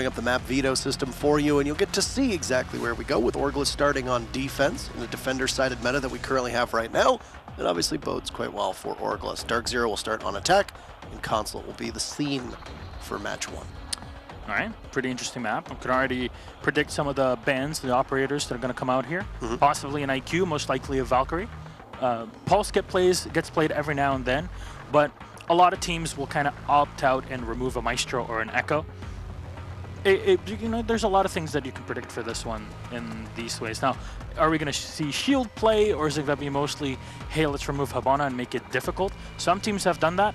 Up the map veto system for you, and you'll get to see exactly where we go with OrgLess starting on defense in the defender-sided meta that we currently have right now. It obviously bodes quite well for OrgLess. DarkZero will start on attack, and Consulate will be the scene for match 1. All right, pretty interesting map. I can already predict some of the bans, the operators that are going to come out here. Possibly an IQ, most likely a Valkyrie. Pulse gets played every now and then, but a lot of teams will kind of opt out and remove a Maestro or an Echo. You know, there's a lot of things that you can predict for this one in these ways. Now, are we going to see Shield play, or is it going to be mostly, hey, let's remove Habana and make it difficult? Some teams have done that.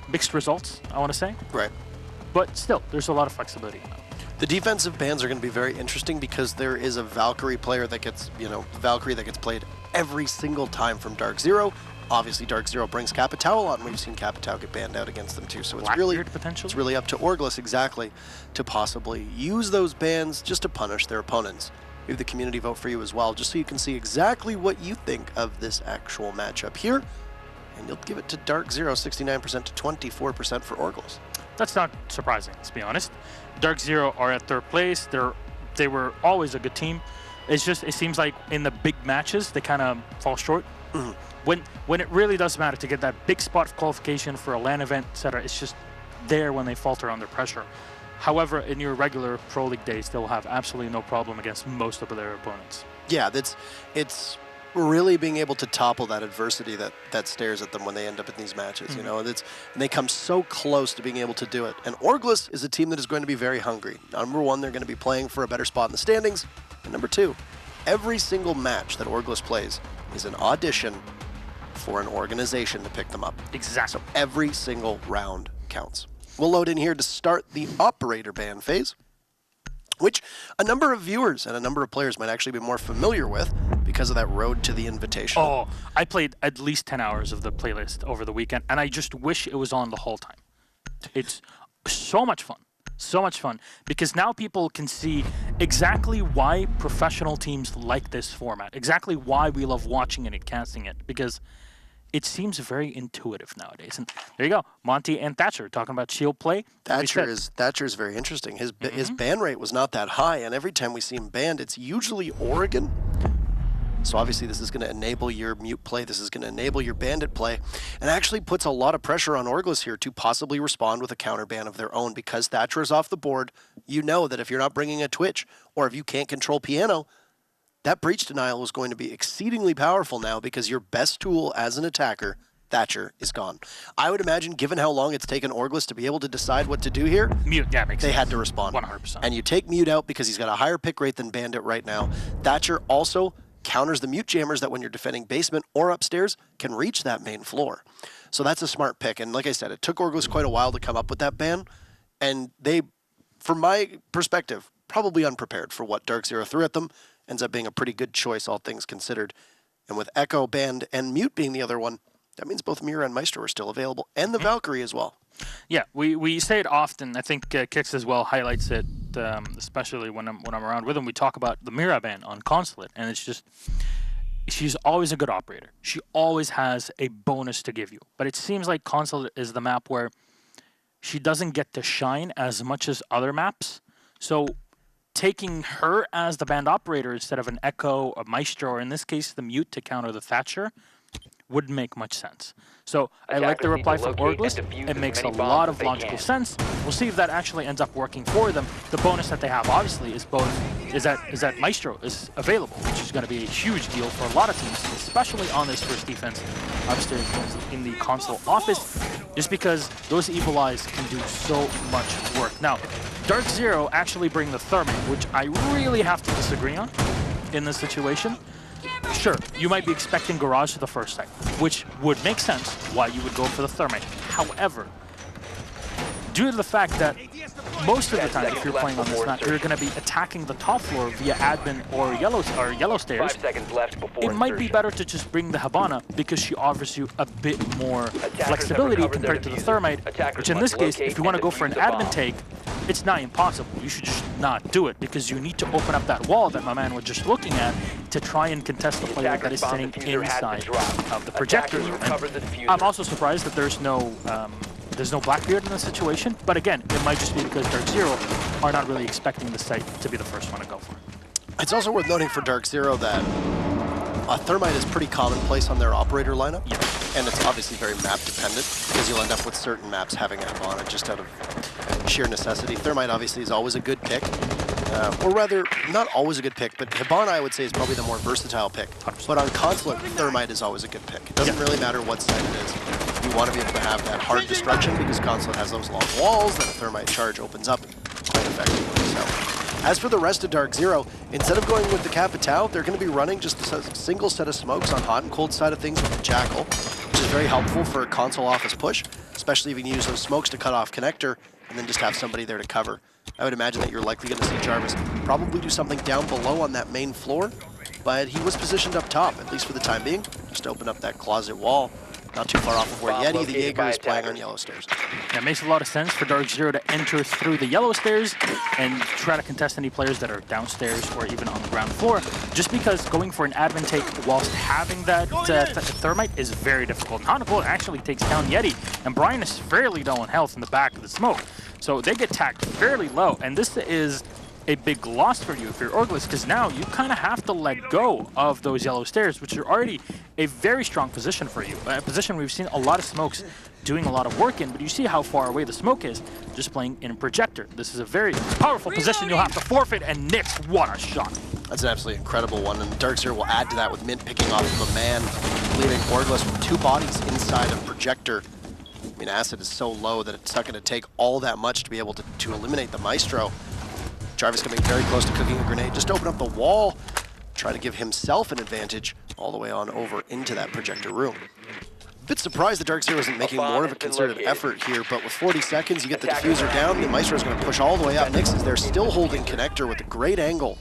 Mixed results, I want to say. Right. But still, there's a lot of flexibility. The defensive bans are going to be very interesting because there is a Valkyrie player that gets, Valkyrie that gets played every single time from DarkZero. Obviously, DarkZero brings Capitao a lot, and we've seen Capitao get banned out against them too. So it's really up to OrgLess exactly to possibly use those bans just to punish their opponents. We have the community vote for you as well, just so you can see exactly what you think of this actual matchup here. And you'll give it to DarkZero 69% to 24% for OrgLess. That's not surprising, to be honest. DarkZero are at 3rd place. They were always a good team. It's just, it seems like in the big matches, they kind of fall short. When it really does matter to get that big spot qualification for a LAN event, etc., it's just there when they falter under pressure. However, in your regular Pro League days, they'll have absolutely no problem against most of their opponents. Yeah, it's really being able to topple that adversity that stares at them when they end up in these matches. You know, and they come so close to being able to do it. And OrgLess is a team that is going to be very hungry. Number 1, they're going to be playing for a better spot in the standings. And number 2, every single match that OrgLess plays is an audition for an organization to pick them up. Exactly. So every single round counts. We'll load in here to start the operator ban phase, which a number of viewers and a number of players might actually be more familiar with because of that road to the invitation. Oh, I played at least 10 hours of the playlist over the weekend, and I just wish it was on the whole time. It's so much fun. So much fun, because now people can see exactly why professional teams like this format, exactly why we love watching it and casting it, because it seems very intuitive nowadays. And there you go, Monty and Thatcher talking about shield play. Thatcher is very interesting. His ban rate was not that high, and every time we see him banned, it's usually Oregon. So obviously this is going to enable your mute play, this is going to enable your bandit play, and actually puts a lot of pressure on OrgLess here to possibly respond with a counter ban of their own. Because Thatcher is off the board, you know that if you're not bringing a Twitch, or if you can't control piano, that breach denial is going to be exceedingly powerful now, because your best tool as an attacker, Thatcher, is gone. I would imagine, given how long it's taken OrgLess to be able to decide what to do here, mute, yeah, makes sense. Had to respond. 100%. And you take mute out because he's got a higher pick rate than bandit right now. Thatcher also counters the mute jammers that when you're defending basement or upstairs can reach that main floor. So that's a smart pick. And like I said, it took OrgLess quite a while to come up with that ban. And they, from my perspective, probably unprepared for what DarkZero threw at them. Ends up being a pretty good choice, all things considered. And with Echo banned and mute being the other one, that means both Mira and Maestro are still available, and the Valkyrie as well. Yeah, we say it often. I think Kix as well highlights it, especially when I'm around with him. We talk about the Mira ban on Consulate, and it's just, she's always a good operator. She always has a bonus to give you. But it seems like Consulate is the map where she doesn't get to shine as much as other maps. So taking her as the band operator instead of an Echo, a Maestro, or in this case the mute to counter the Thatcher wouldn't make much sense. So I like the reply from OrgLess. It makes a lot of logical sense. We'll see if that actually ends up working for them. The bonus that they have, obviously, is that Maestro is available, which is going to be a huge deal for a lot of teams, especially on this first defense upstairs in the console office, just because those evil eyes can do so much work. Now, DarkZero actually bring the Thermite, which I really have to disagree on in this situation. Sure, you might be expecting Garage the first time, which would make sense why you would go for the Thermite. However, due to the fact that most of the time, if you're playing on this map, you're going to be attacking the top floor via admin or yellow stairs. It might be better to just bring the Habana because she offers you a bit more flexibility compared to the Thermite, which in this case, if you want to go for an admin take, it's not impossible. You should just not do it because you need to open up that wall that my man was just looking at to try and contest the player that is sitting inside of the projector. And I'm also surprised that there's no There's no Blackbeard in this situation, but again, it might just be because DarkZero are not really expecting the site to be the first one to go for. It's also worth noting for DarkZero that Thermite is pretty commonplace on their operator lineup, and it's obviously very map dependent, because you'll end up with certain maps having a Hibana just out of sheer necessity. Thermite obviously is always a good pick, or rather, not always a good pick, but Hibana I would say is probably the more versatile pick. 100%. But on Consulate, Thermite is always a good pick. It doesn't really matter what site it is. You want to be able to have that hard destruction, because Consulate has those long walls that a Thermite charge opens up quite effectively. So. As for the rest of DarkZero, instead of going with the Capitao, they're going to be running just a single set of smokes on hot and cold side of things with the Jackal, which is very helpful for a console office push, especially if you can use those smokes to cut off connector and then just have somebody there to cover. I would imagine that you're likely going to see Jarvis probably do something down below on that main floor, but he was positioned up top, at least for the time being, just to open up that closet wall. Not too far off of where Yeti, the Jaeger, is playing on yellow stairs. Yeah, it makes a lot of sense for DarkZero to enter through the yellow stairs and try to contest any players that are downstairs or even on the ground floor, just because going for an admin take whilst having that Thermite is very difficult. Hanako actually takes down Yeti, and Brian is fairly low on health in the back of the smoke. So they get tagged fairly low, and this is a big loss for you if you're OrgLess, because now you kind of have to let go of those yellow stairs, which are already a very strong position for you. A position we've seen a lot of smokes doing a lot of work in, but you see how far away the smoke is just playing in projector. This is a very powerful position you'll have to forfeit, and Nyx, what a shot. That's an absolutely incredible one, and DarkZero will add to that with Mint picking off of a man, leaving OrgLess with 2 bodies inside of projector. I mean, Acid is so low that it's not going to take all that much to be able to eliminate the Maestro. Jarvis coming very close to cooking a grenade, just to open up the wall, try to give himself an advantage all the way on over into that projector room. Bit surprised that DarkZero isn't making more of a concerted effort here, but with 40 seconds, you get the diffuser down, the Maestro's going to push all the way up. Nyx is there still holding connector with a great angle.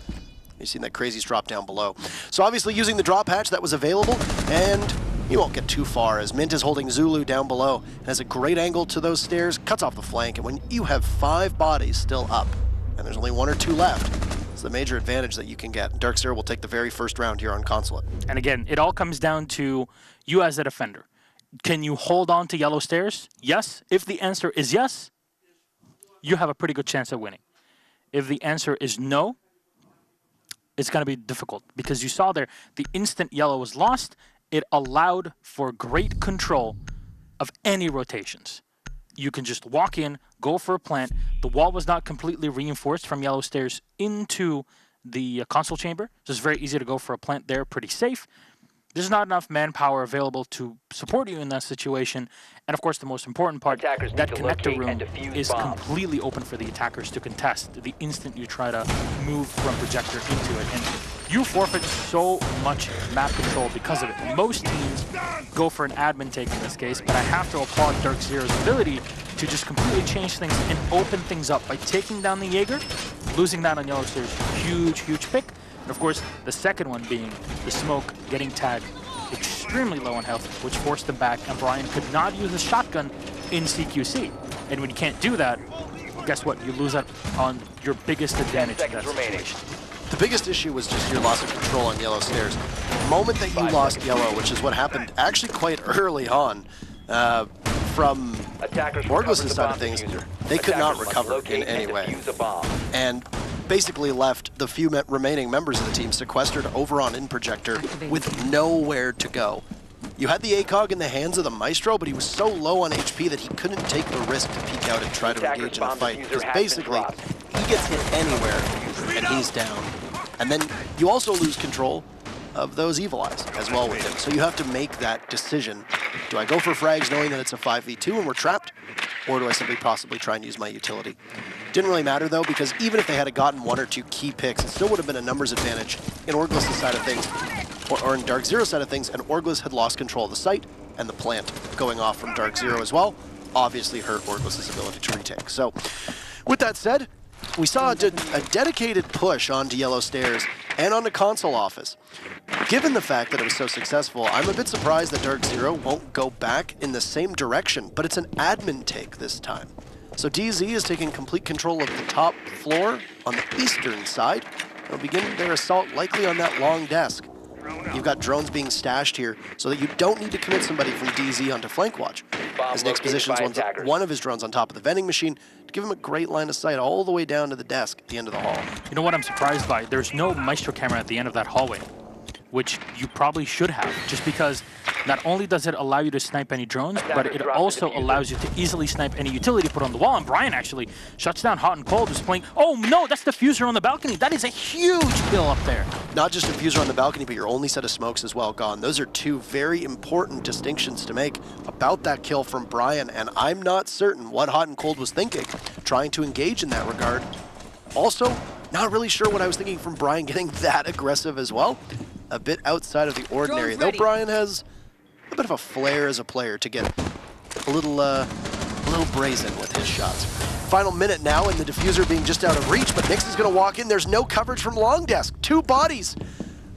You've seen that crazy drop down below. So obviously using the drop hatch that was available, and you won't get too far as Mint is holding Zulu down below and has a great angle to those stairs, cuts off the flank, and when you have 5 bodies still up, and there's only 1 or 2 left, it's the major advantage that you can get. DarkZero will take the very first round here on Consulate. And again, it all comes down to you as a defender. Can you hold on to yellow stairs? Yes. If the answer is yes, you have a pretty good chance of winning. If the answer is no, it's going to be difficult, because you saw there, the instant yellow was lost, it allowed for great control of any rotations. You can just walk in, go for a plant. The wall was not completely reinforced from yellow stairs into the console chamber, so it's very easy to go for a plant there, pretty safe. There's not enough manpower available to support you in that situation. And of course, the most important part, that connector room is completely open for the attackers to contest the instant you try to move from projector into it. And you forfeit so much map control because of it. Most teams go for an admin take in this case, but I have to applaud DarkZero's ability to just completely change things and open things up by taking down the Jaeger, losing that on yellow stairs. Huge, huge pick. And of course, the second one being the smoke getting tagged extremely low on health, which forced them back, and Brian could not use a shotgun in CQC. And when you can't do that, guess what? You lose out on your biggest advantage in that situation. The biggest issue was just your loss of control on yellow stairs. The moment that you lost yellow, which is what happened actually quite early on, from OrgLess' side of things, they could not recover in any way. And basically left the few remaining members of the team sequestered over on in projector with nowhere to go. You had the ACOG in the hands of the Maestro, but he was so low on HP that he couldn't take the risk to peek out and try to engage in a fight, because basically he gets hit anywhere and he's down. And then you also lose control of those Evil Eyes as well with him. So you have to make that decision. Do I go for frags knowing that it's a 5v2 and we're trapped? Or do I simply possibly try and use my utility? Didn't really matter though, because even if they had gotten 1 or 2 key picks, it still would have been a numbers advantage in OrgLess' side of things, or in DarkZero's side of things, and OrgLess had lost control of the site, and the plant going off from DarkZero as well obviously hurt OrgLess' ability to retake. So, with that said, we saw a dedicated push onto yellow stairs and onto console office. Given the fact that it was so successful, I'm a bit surprised that DarkZero won't go back in the same direction, but it's an admin take this time. So DZ is taking complete control of the top floor on the eastern side. They'll begin their assault likely on that long desk. You've got drones being stashed here so that you don't need to commit somebody from DZ onto flank watch. as Nick's positions one of his drones on top of the vending machine to give him a great line of sight all the way down to the desk at the end of the hall. You know what I'm surprised by? There's no Maestro camera at the end of that hallway, which you probably should have, just because not only does it allow you to snipe any drones, but it also allows you to easily snipe any utility put on the wall. And Brian actually shuts down Hot and Cold, who's playing. Oh no, that's Diffuser on the balcony. That is a huge kill up there. Not just Diffuser on the balcony, but your only set of smokes as well gone. Those are two very important distinctions to make about that kill from Brian, and I'm not certain what Hot and Cold was thinking, trying to engage in that regard. Also, not really sure what I was thinking from Brian getting that aggressive as well. A bit outside of the ordinary, though Brian has a bit of a flair as a player to get a little brazen with his shots. Final minute now, and the Diffuser being just out of reach, but Nix is going to walk in. There's no coverage from Long Desk. 2 bodies,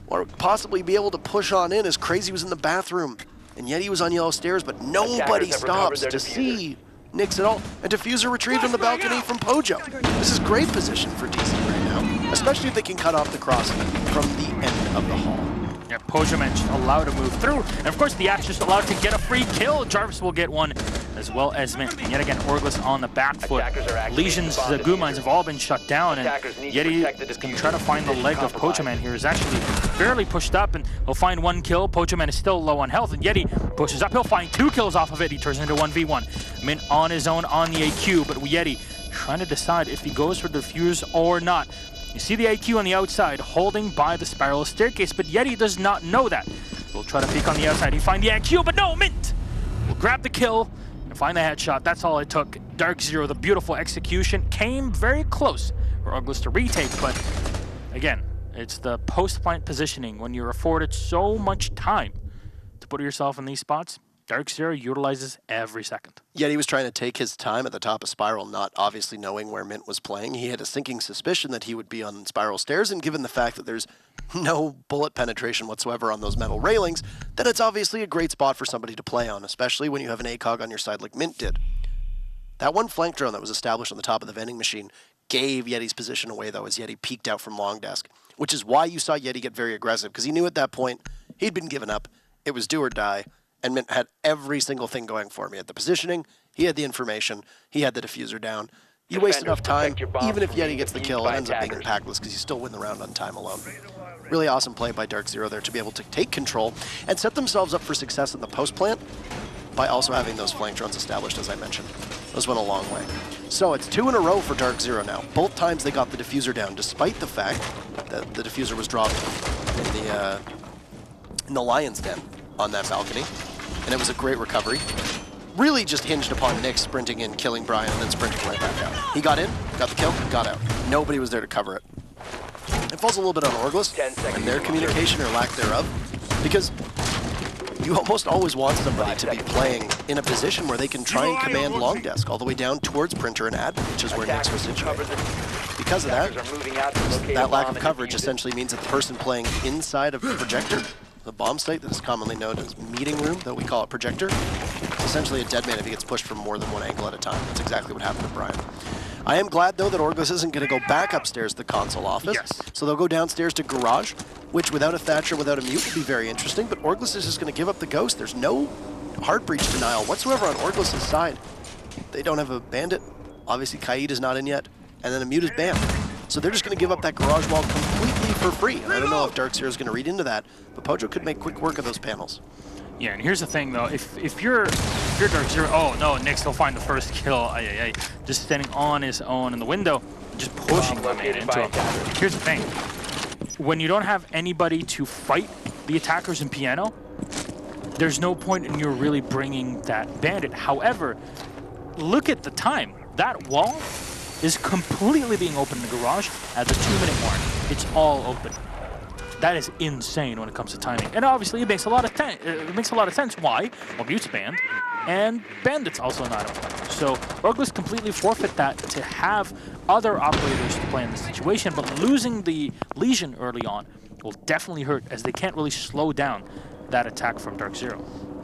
or possibly be able to push on in as Crazy was in the bathroom, and yet he was on yellow stairs, but nobody stops to see Nix at all. And Diffuser retrieved on the balcony from Pojo. This is great position for DC right now, especially if they can cut off the cross from the end of the hall. Yeah, Pojo Man just allowed to move through. And of course, the Axe just allowed to get a free kill. Jarvis will get one, as well as Mint. And yet again, OrgLess on the back foot. Legions, the Goo Mines have all been shut down, and Yeti is going to try to find the leg of Pojo Man here. Is actually barely pushed up, and he'll find 1 kill. Pojo Man is still low on health, and Yeti pushes up. He'll find 2 kills off of it. He turns into 1v1. Mint on his own on the AQ, but Yeti trying to decide if he goes for Diffuse or not. You see the AQ on the outside, holding by the spiral staircase, but Yeti does not know that. He'll try to peek on the outside. He finds the AQ, but no, Mint will grab the kill and find the headshot. That's all it took. DarkZero, the beautiful execution, came very close for OrgLess to retake, but again, it's the post-plant positioning. When you're afforded so much time to put yourself in these spots, DarkZero utilizes every second. Yet he was trying to take his time at the top of Spiral, not obviously knowing where Mint was playing. He had a sinking suspicion that he would be on Spiral stairs, and given the fact that there's no bullet penetration whatsoever on those metal railings, then it's obviously a great spot for somebody to play on, especially when you have an ACOG on your side like Mint did. That one flank drone that was established on the top of the vending machine gave Yeti's position away, though, as Yeti peeked out from Long Desk, which is why you saw Yeti get very aggressive, because he knew at that point he'd been given up. It was do or die. And Mint had every single thing going for me. He had the positioning, he had the information, he had the Diffuser down. You waste enough time, even if Yeti gets the kill, it ends up being impactless because you still win the round on time alone. Really awesome play by DarkZero there to be able to take control and set themselves up for success in the post-plant by also having those flank drones established, as I mentioned. Those went a long way. So it's 2 in a row for DarkZero now. Both times they got the Diffuser down, despite the fact that the Diffuser was dropped in the Lion's Den on that balcony. And it was a great recovery. Really just hinged upon Nick sprinting in, killing Brian, and then sprinting right back out. He got in, got the kill, got out. Nobody was there to cover it. It falls a little bit on OrgLess and their communication or lack thereof, because you almost always want somebody to be playing in a position where they can try and command Long Desk all the way down towards Printer and Admin, which is where Nick's was situated. Because of that lack of coverage essentially means that the person playing inside of the projector, the bomb site that is commonly known as meeting room, though we call it projector, it's essentially a dead man if he gets pushed from more than one angle at a time. That's exactly what happened to Brian. I am glad, though, that OrgLess isn't going to go back upstairs to the console office. Yes. So they'll go downstairs to Garage, which without a Thatcher, without a mute, would be very interesting. But OrgLess is just going to give up the Ghost. There's no hard breach denial whatsoever on OrgLess' side. They don't have a Bandit. Obviously, Kaid is not in yet. And then a mute is banned. So they're just going to give up that garage wall completely for free. And I don't know if DarkZero is going to read into that, but Pojo could make quick work of those panels. Yeah, and here's the thing, though. If you're DarkZero, oh no, Nix will find the first kill. Just standing on his own in the window, just pushing the man into him. Here's the thing. When you don't have anybody to fight the attackers in Piano, there's no point in you really bringing that Bandit. However, look at the time. That wall is completely being opened in the garage at the 2-minute mark. It's all open. That is insane when it comes to timing. And obviously it makes a lot of sense. Why? Well, Mute's banned, and Bandit's also not in play. So OrgLess completely forfeit that to have other operators to play in this situation, but losing the Legion early on will definitely hurt, as they can't really slow down that attack from DarkZero.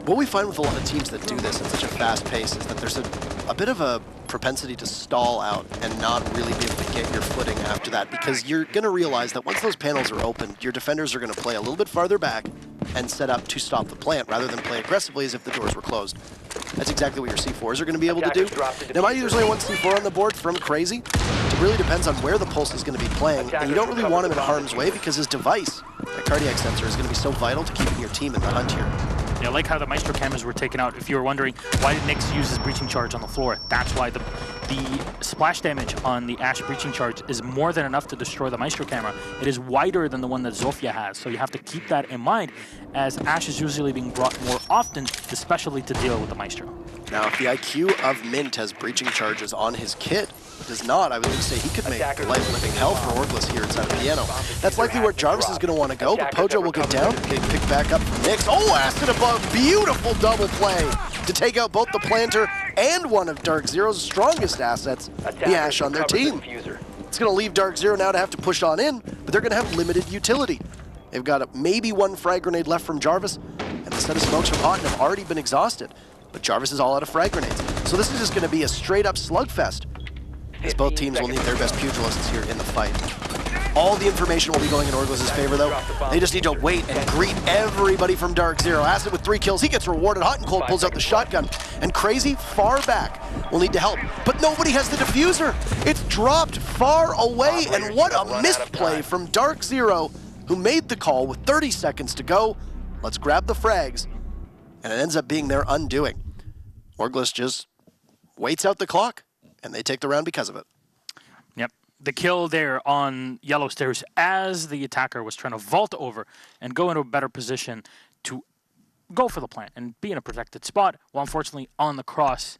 What we find with a lot of teams that do this at such a fast pace is that there's a bit of a propensity to stall out and not really be able to get your footing after that, because you're going to realize that once those panels are open, your defenders are going to play a little bit farther back, and set up to stop the plant rather than play aggressively as if the doors were closed. That's exactly what your C4s are going to be able to do. Now, mind you, there's only one C4 on the board from Crazy. It really depends on where the Pulse is going to be playing, and you don't really want him in harm's way because his device, that cardiac sensor, is going to be so vital to keeping your team in the hunt here. Yeah, I like how the Maestro cameras were taken out. If you were wondering, why did Nyx use his breaching charge on the floor? That's why the splash damage on the Ashe breaching charge is more than enough to destroy the Maestro camera. It is wider than the one that Zofia has, so you have to keep that in mind, as Ashe is usually being brought more often, especially to deal with the Maestro. Now, if the IQ of Mint has breaching charges on his kit, does not, I was going to say he could make life living hell for OrgLess here inside of Piano. That's likely where Jarvis is going to want to go, but Pojo will get down, getting picked back up from Nyx. Oh, Acid above, beautiful double play to take out both the Planter and one of DarkZero's strongest assets, the Ashe on their team. It's going to leave DarkZero now to have to push on in, but they're going to have limited utility. They've got maybe one frag grenade left from Jarvis, and the set of smokes from Houghton have already been exhausted. But Jarvis is all out of frag grenades. So this is just going to be a straight-up slugfest, as both teams will need their best pugilists here in the fight. All the information will be going in OrgLess' favor, though. They just need to wait and greet everybody from DarkZero. Acid with 3 kills, he gets rewarded. Hot and Cold pulls out the shotgun. And Crazy, far back, will need to help. But nobody has the diffuser. It's dropped far away, and what a misplay from DarkZero, who made the call with 30 seconds to go. Let's grab the frags. And it ends up being their undoing. OrgLess just waits out the clock, and they take the round because of it. Yep. The kill there on yellow stairs as the attacker was trying to vault over and go into a better position to go for the plant and be in a protected spot, while unfortunately on the cross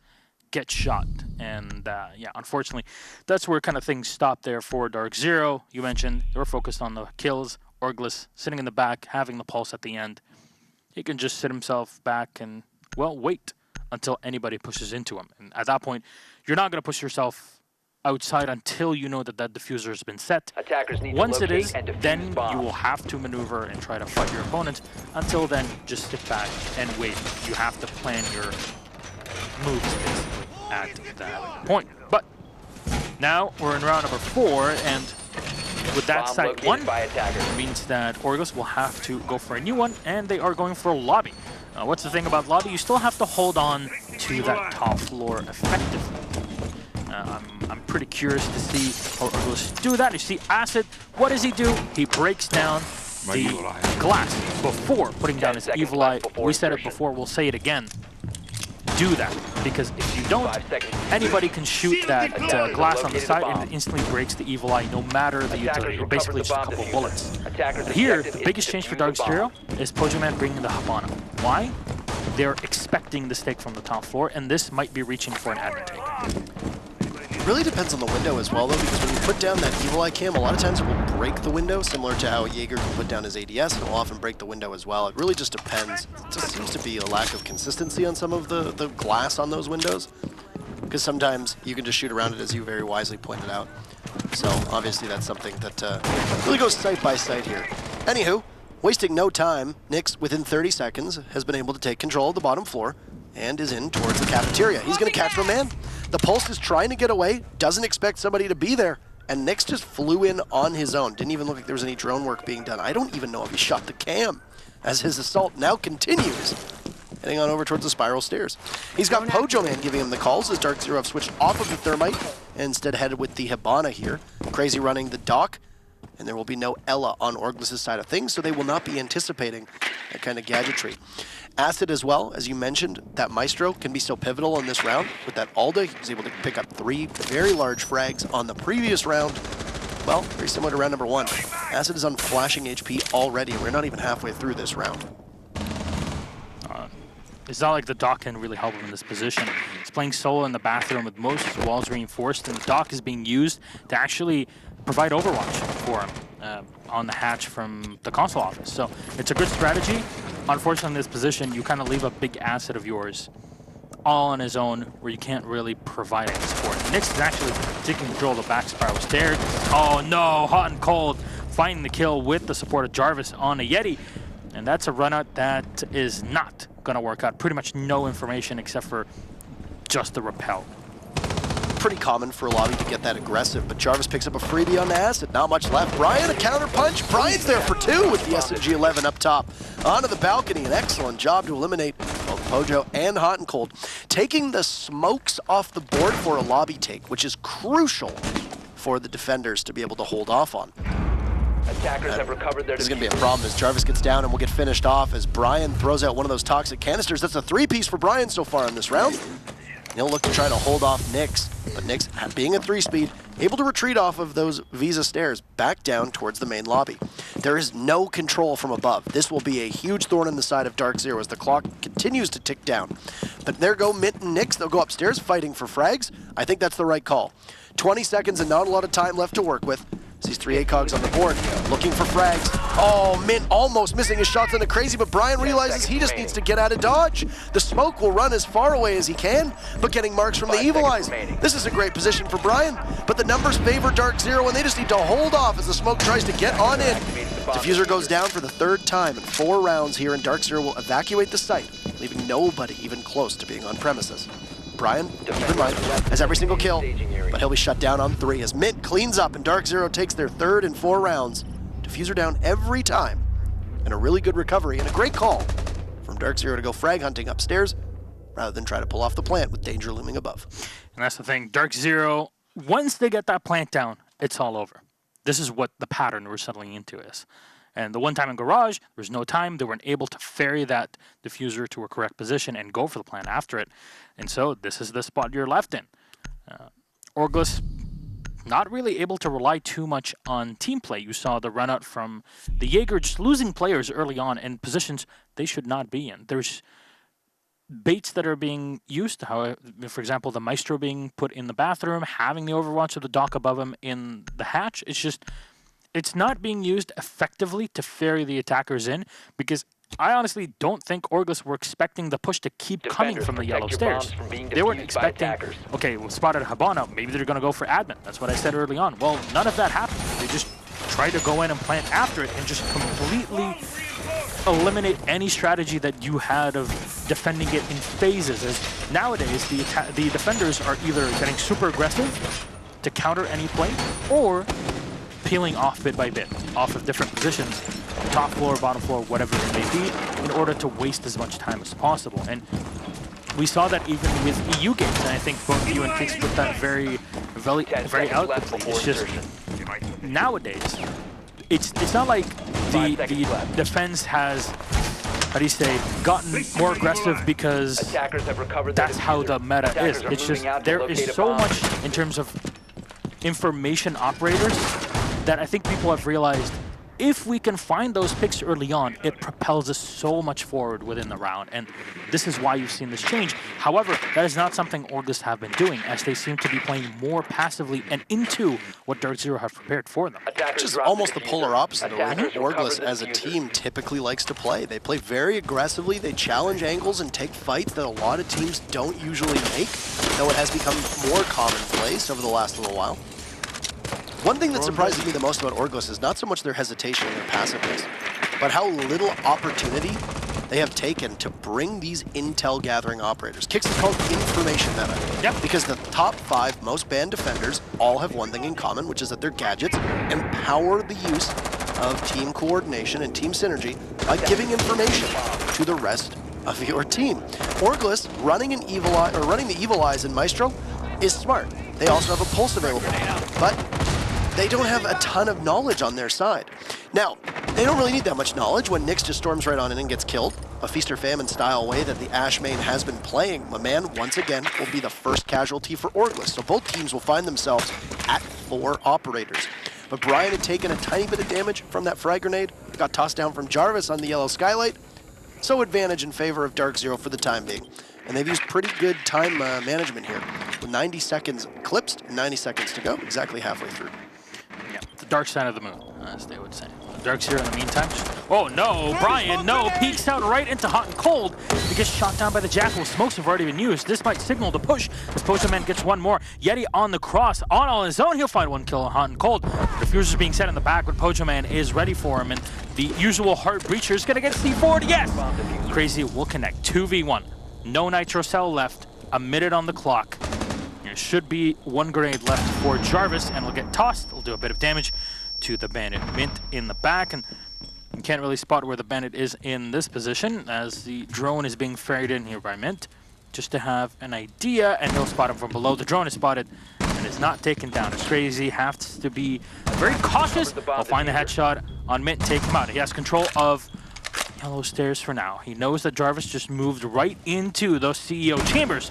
get shot. And yeah, unfortunately, that's where kind of things stopped there for DarkZero. You mentioned they were focused on the kills. OrgLess sitting in the back, having the pulse at the end. He can just sit himself back and, well, wait until anybody pushes into him. And at that point, you're not going to push yourself outside until you know that that diffuser has been set. Once it is, then you will have to maneuver and try to fight your opponent. Until then, just sit back and wait. You have to plan your moves basically at that point. But now we're in round number 4, and with that site 1, it means that OrgLess will have to go for a new one, and they are going for a lobby. What's the thing about lobby? You still have to hold on to that top floor effectively. I'm pretty curious to see how OrgLess do that. You see Acid, what does he do? He breaks down the glass before putting down his Evil Eye. We said it before, we'll say it again. Do that, because if you don't, anybody can shoot that glass on the side and it instantly breaks the Evil Eye, no matter the utility, or basically just a couple of bullets. But here, the biggest change for DarkZero is Pojo Man bringing the Habana. Why? They're expecting the stake from the top floor, and this might be reaching for an admin take. It really depends on the window as well, though, because when you put down that Evil Eye cam, a lot of times it will break the window, similar to how Jaeger can put down his ADS, and it will often break the window as well. It really just depends. It just seems to be a lack of consistency on some of the glass on those windows, because sometimes you can just shoot around it, as you very wisely pointed out. So obviously that's something that really goes site by site here. Anywho, wasting no time, Nyx, within 30 seconds, has been able to take control of the bottom floor and is in towards the cafeteria. He's going to catch my man. The Pulse is trying to get away, doesn't expect somebody to be there, and Nyx just flew in on his own. Didn't even look like there was any drone work being done. I don't even know if he shot the cam, as his assault now continues, heading on over towards the spiral stairs. He's got Pojo Man giving him the calls as DarkZero have switched off of the Thermite and instead headed with the Habana here. Crazy running the dock, and there will be no Ella on OrgLess' side of things, so they will not be anticipating that kind of gadgetry. Acid as well, as you mentioned, that Maestro can be so pivotal in this round. With that Alda, he was able to pick up 3 very large frags on the previous round. Well, very similar to round number 1. Acid is on flashing HP already, and we're not even halfway through this round. It's not like the dock can really help him in this position. He's playing solo in the bathroom with most walls reinforced, and the dock is being used to actually provide overwatch for him on the hatch from the console office. So it's a good strategy. Unfortunately, in this position, you kind of leave a big asset of yours all on his own, where you can't really provide any support. Nyx is actually taking control of the back spiral stairs. Oh no, Hot and Cold finding the kill with the support of Jarvis on a Yeti. And that's a run out that is not going to work out. Pretty much no information except for just the repel. pretty common for a lobby to get that aggressive, but Jarvis picks up a freebie on the acid. Not much left. Brian, a counter punch. Brian's there for 2 with the SMG-11 up top. Onto the balcony, an excellent job to eliminate both Pojo and Hot and Cold. Taking the smokes off the board for a lobby take, which is crucial for the defenders to be able to hold off on. Attackers have recovered their. This is going to be a problem as Jarvis gets down and will get finished off as Brian throws out one of those toxic canisters. That's a 3-piece for Brian so far in this round. He'll look to try to hold off Nyx, but Nyx, being a 3-speed, able to retreat off of those Visa stairs back down towards the main lobby. There is no control from above. This will be a huge thorn in the side of DarkZero as the clock continues to tick down. But there go Mint and Nyx. They'll go upstairs fighting for frags. I think that's the right call. 20 seconds and not a lot of time left to work with. Sees 3 ACOGs on the board, looking for frags. Oh, Mint almost missing his shots on the crazy, but Brian realizes he just needs to get out of dodge. The smoke will run as far away as he can, but getting marks from the Evil Eyes. This is a great position for Brian, but the numbers favor DarkZero, and they just need to hold off as the smoke tries to get on in. Diffuser goes down for the 3rd time in 4 rounds here, and DarkZero will evacuate the site, leaving nobody even close to being on premises. Brian, keep in mind, has every single kill, but he'll be shut down on 3 as Mint cleans up and DarkZero takes their 3rd and 4 rounds. Diffuser down every time, and a really good recovery and a great call from DarkZero to go frag hunting upstairs rather than try to pull off the plant with danger looming above. And that's the thing, DarkZero, once they get that plant down, it's all over. This is what the pattern we're settling into is. And the one time in Garage, there was no time. They weren't able to ferry that diffuser to a correct position and go for the plant after it. And so this is the spot you're left in. OrgLess not really able to rely too much on team play. You saw the run out from the Jaeger just losing players early on in positions they should not be in. There's baits that are being used, how, for example, the Maestro being put in the bathroom, having the Overwatch of the dock above him in the hatch. It's just, it's not being used effectively to ferry the attackers in, because I honestly don't think OrgLess were expecting the push to keep coming from the yellow stairs. They weren't expecting, okay, we'll spot at Habana, maybe they're going to go for admin. That's what I said early on. Well, none of that happened. They just tried to go in and plant after it and just completely eliminate any strategy that you had of defending it in phases. As nowadays, the defenders are either getting super aggressive to counter any play, or peeling off bit by bit, off of different positions, top floor, bottom floor, whatever it may be, in order to waste as much time as possible. And we saw that even with EU games, and I think both you and Kix put that very eloquently. It's just, nowadays, it's not like the defense has, how do you say, gotten more aggressive because that's how the meta is. It's just, there is so much in terms of information operators that I think people have realized, if we can find those picks early on, it propels us so much forward within the round, and this is why you've seen this change. However, that is not something OrgLess have been doing, as they seem to be playing more passively and into what DarkZero have prepared for them. Which is almost the polar opposite of the way OrgLess as a team typically likes to play. They play very aggressively, they challenge angles and take fights that a lot of teams don't usually make, though it has become more commonplace over the last little while. One thing that surprises me the most about OrgLess is not so much their hesitation and their passiveness, but how little opportunity they have taken to bring these intel gathering operators. Kix is called information meta. Yep. Because the top 5 most banned defenders all have one thing in common, which is that their gadgets empower the use of team coordination and team synergy by giving information to the rest of your team. OrgLess running an Evil Eye, or running the Evil Eyes in Maestro is smart. They also have a pulse available, but they don't have a ton of knowledge on their side. Now, they don't really need that much knowledge when Nyx just storms right on in and gets killed. A feast or famine style way that the Ashe main has been playing. My man, once again, will be the first casualty for OrgLess. So both teams will find themselves at 4 operators. But Brian had taken a tiny bit of damage from that frag grenade. Got tossed down from Jarvis on the yellow skylight. So advantage in favor of DarkZero for the time being. And they've used pretty good time management here. With 90 seconds eclipsed and 90 seconds to go, exactly halfway through. Yeah, the dark side of the moon, as they would say. DarkZero in the meantime. Oh no, Brian, no, peeks out right into Hot and Cold. He gets shot down by the Jackal. Smokes have already been used. This might signal the push as Pojo Man gets one more. Yeti on the cross, on his own, he'll find one kill on Hot and Cold. The Fuser's being set in the back, but Pojo Man is ready for him, and the usual Heart Breacher is gonna get C4'd, yes! Crazy will connect, 2v1. No Nitro Cell left, a minute on the clock. There should be one grenade left for Jarvis, and it'll get tossed. It'll do a bit of damage to the bandit. Mint in the back, and you can't really spot where the bandit is in this position, as the drone is being ferried in here by Mint, just to have an idea, and he'll spot him from below. The drone is spotted and is not taken down. It's crazy, has to be very cautious. He'll find the headshot on Mint and take him out. He has control of yellow stairs for now. He knows that Jarvis just moved right into those CEO chambers.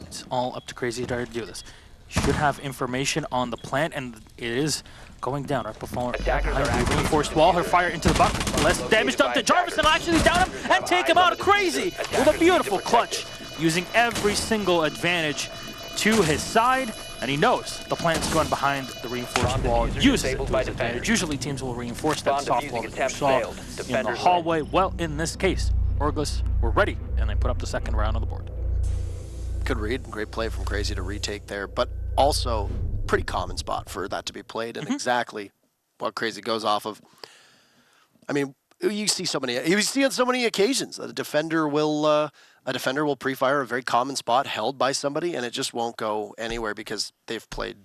It's all up to Crazy to do this. Should have information on the plant, and it is going down right before the reinforced wall. Her fire into the bucket. Less damage done to Jarvis, and actually down him and take him out. Crazy with a beautiful clutch, using every single advantage to his side, and he knows the plant's going behind the reinforced wall. Uses it to his advantage. Usually teams will reinforce that soft wall that you saw in the hallway. Well, in this case, OrgLess were ready, and they put up the second round on the board. Good read, great play from Crazy to retake there, but also pretty common spot for that to be played, and exactly what Crazy goes off of. I mean, you see on so many occasions that a defender will pre-fire a very common spot held by somebody, and it just won't go anywhere because they've played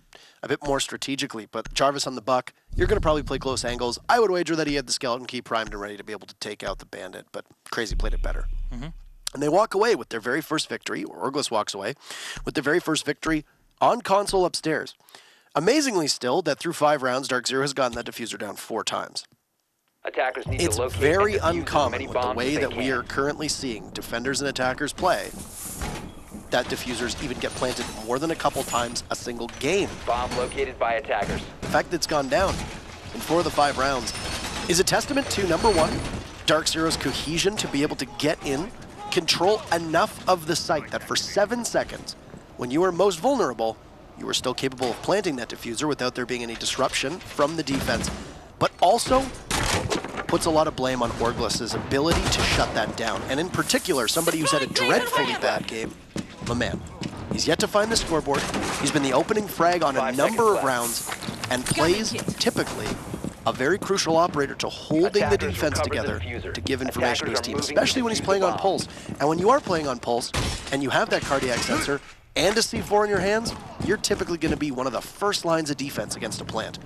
a bit more strategically. But Jarvis on the buck, you're going to probably play close angles. I would wager that he had the skeleton key primed and ready to be able to take out the bandit, but Crazy played it better. And they walk away with their very first victory, or OrgLess walks away with their very first victory on console upstairs. Amazingly still, that through 5 rounds, DarkZero has gotten that diffuser down 4 times. Attackers need It's to locate very and defuse uncommon as with many the bombs way as that they we can. are currently seeing defenders and attackers play, that diffusers even get planted more than a couple times a single game. Bomb located by attackers. The fact that it's gone down in 4 of the 5 rounds is a testament to, number one, DarkZero's cohesion to be able to get in, control enough of the site that for 7 seconds, when you are most vulnerable, you are still capable of planting that diffuser without there being any disruption from the defense, but also puts a lot of blame on OrgLess's ability to shut that down. And in particular, somebody who's had a dreadfully bad game, my man. He's yet to find the scoreboard. He's been the opening frag on a number of rounds and plays typically a very crucial operator to holding the defense together to give information to his team, especially when he's playing on Pulse. And when you are playing on Pulse and you have that cardiac sensor and a C4 in your hands, you're typically going to be one of the first lines of defense against a plant.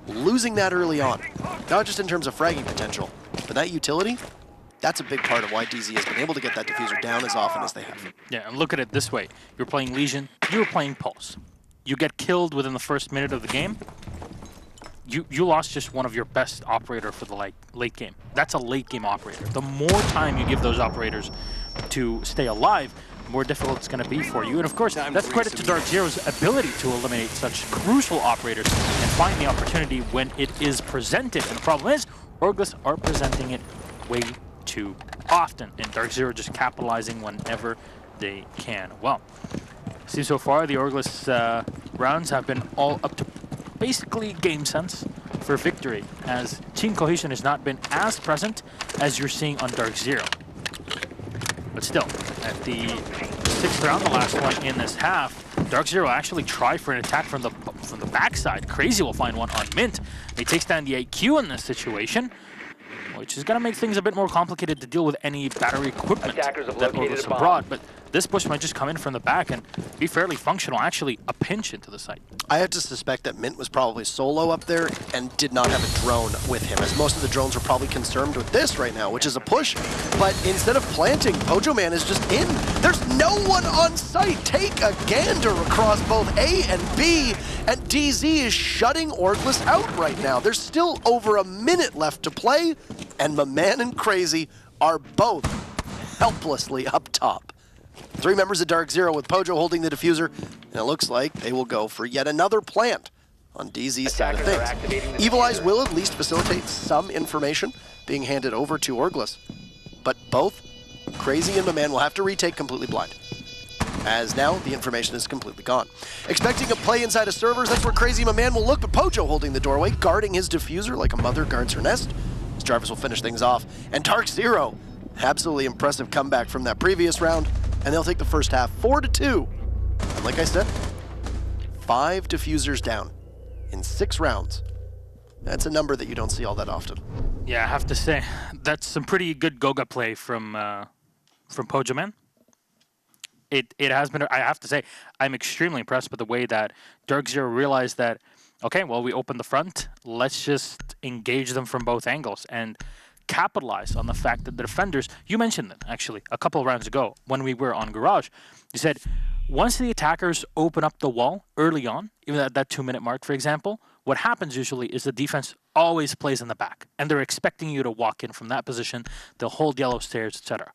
Losing that early on, not just in terms of fragging potential, but that utility, that's a big part of why DZ has been able to get that diffuser down as often as they have. Yeah, and look at it this way. You're playing Legion, you're playing Pulse. You get killed within the first minute of the game, you lost just one of your best operator for the late game. That's a late game operator. The more time you give those operators to stay alive, the more difficult it's going to be for you. And of course, that's credit to DarkZero's ability to eliminate such crucial operators and find the opportunity when it is presented. And the problem is, OrgLess are presenting it way too often, and DarkZero just capitalizing whenever they can. Well, see, so far the OrgLess rounds have been all up to basically game sense for victory, as team cohesion has not been as present as you're seeing on DarkZero. But still, at the 6th round, the last one in this half, DarkZero actually tried for an attack from the backside. Crazy will find one on Mint. He takes down the AQ in this situation, which is going to make things a bit more complicated to deal with any battery equipment that OrgLess brought. But this push might just come in from the back and be fairly functional, actually a pinch into the site. I have to suspect that Mint was probably solo up there and did not have a drone with him, as most of the drones are probably concerned with this right now, which is a push. But instead of planting, Pojo Man is just in. There's no one on site. Take a gander across both A and B, and DZ is shutting OrgLess out right now. There's still over a minute left to play, and my man and Crazy are both helplessly up top. 3 members of DarkZero with Pojo holding the diffuser, and it looks like they will go for yet another plant on DZ's side of things. Evil Eyes will at least facilitate some information being handed over to OrgLess, but both Crazy and my man will have to retake completely blind, as now the information is completely gone. Expecting a play inside of servers, that's where Crazy my man will look, but Pojo holding the doorway, guarding his diffuser like a mother guards her nest. As Jarvis will finish things off, and DarkZero, absolutely impressive comeback from that previous round, and they'll take the first half 4-2. And like I said, 5 diffusers down in 6 rounds. That's a number that you don't see all that often. Yeah, I have to say, that's some pretty good Goga play from Pojo Man. It has been, I have to say, I'm extremely impressed with the way that DarkZero realized that, okay, well, we opened the front, let's just engage them from both angles and capitalize on the fact that the defenders, you mentioned it actually a couple of rounds ago when we were on Garage, you said once the attackers open up the wall early on, even at that 2-minute mark, for example, what happens usually is the defense always plays in the back, and they're expecting you to walk in from that position, they'll hold yellow stairs, etc.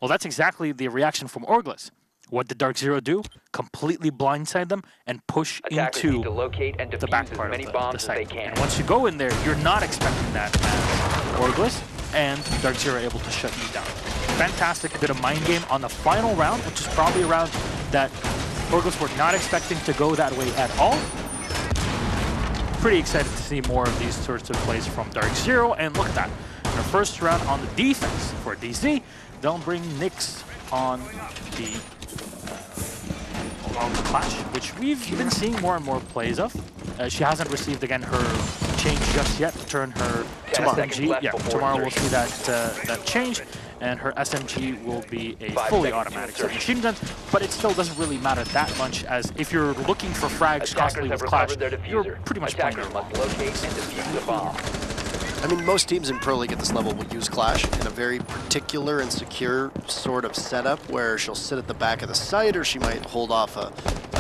Well, that's exactly the reaction from OrgLess. What did DarkZero do? Completely blindside them and push Attackers into need to locate and the defuse back as part many of bombs the as they site. can. And once you go in there, you're not expecting that as OrgLess, and DarkZero able to shut you down. Fantastic bit of mind game on the final round, which is probably a round that OrgLess were not expecting to go that way at all. Pretty excited to see more of these sorts of plays from DarkZero, and look at that. In the first round on the defense for DZ, they'll bring Nyx on the Clash, which we've been seeing more and more plays of. She hasn't received, again, her change just yet to turn her SMG. Yeah, tomorrow we'll see that change, and her SMG will be a fully automatic machine gun, but it still doesn't really matter that much, as if you're looking for frags constantly with Clash, you're pretty much playing it wrong. Locate and defuse the bomb. I mean, most teams in Pro League at this level will use Clash in a very particular and secure sort of setup where she'll sit at the back of the site, or she might hold off a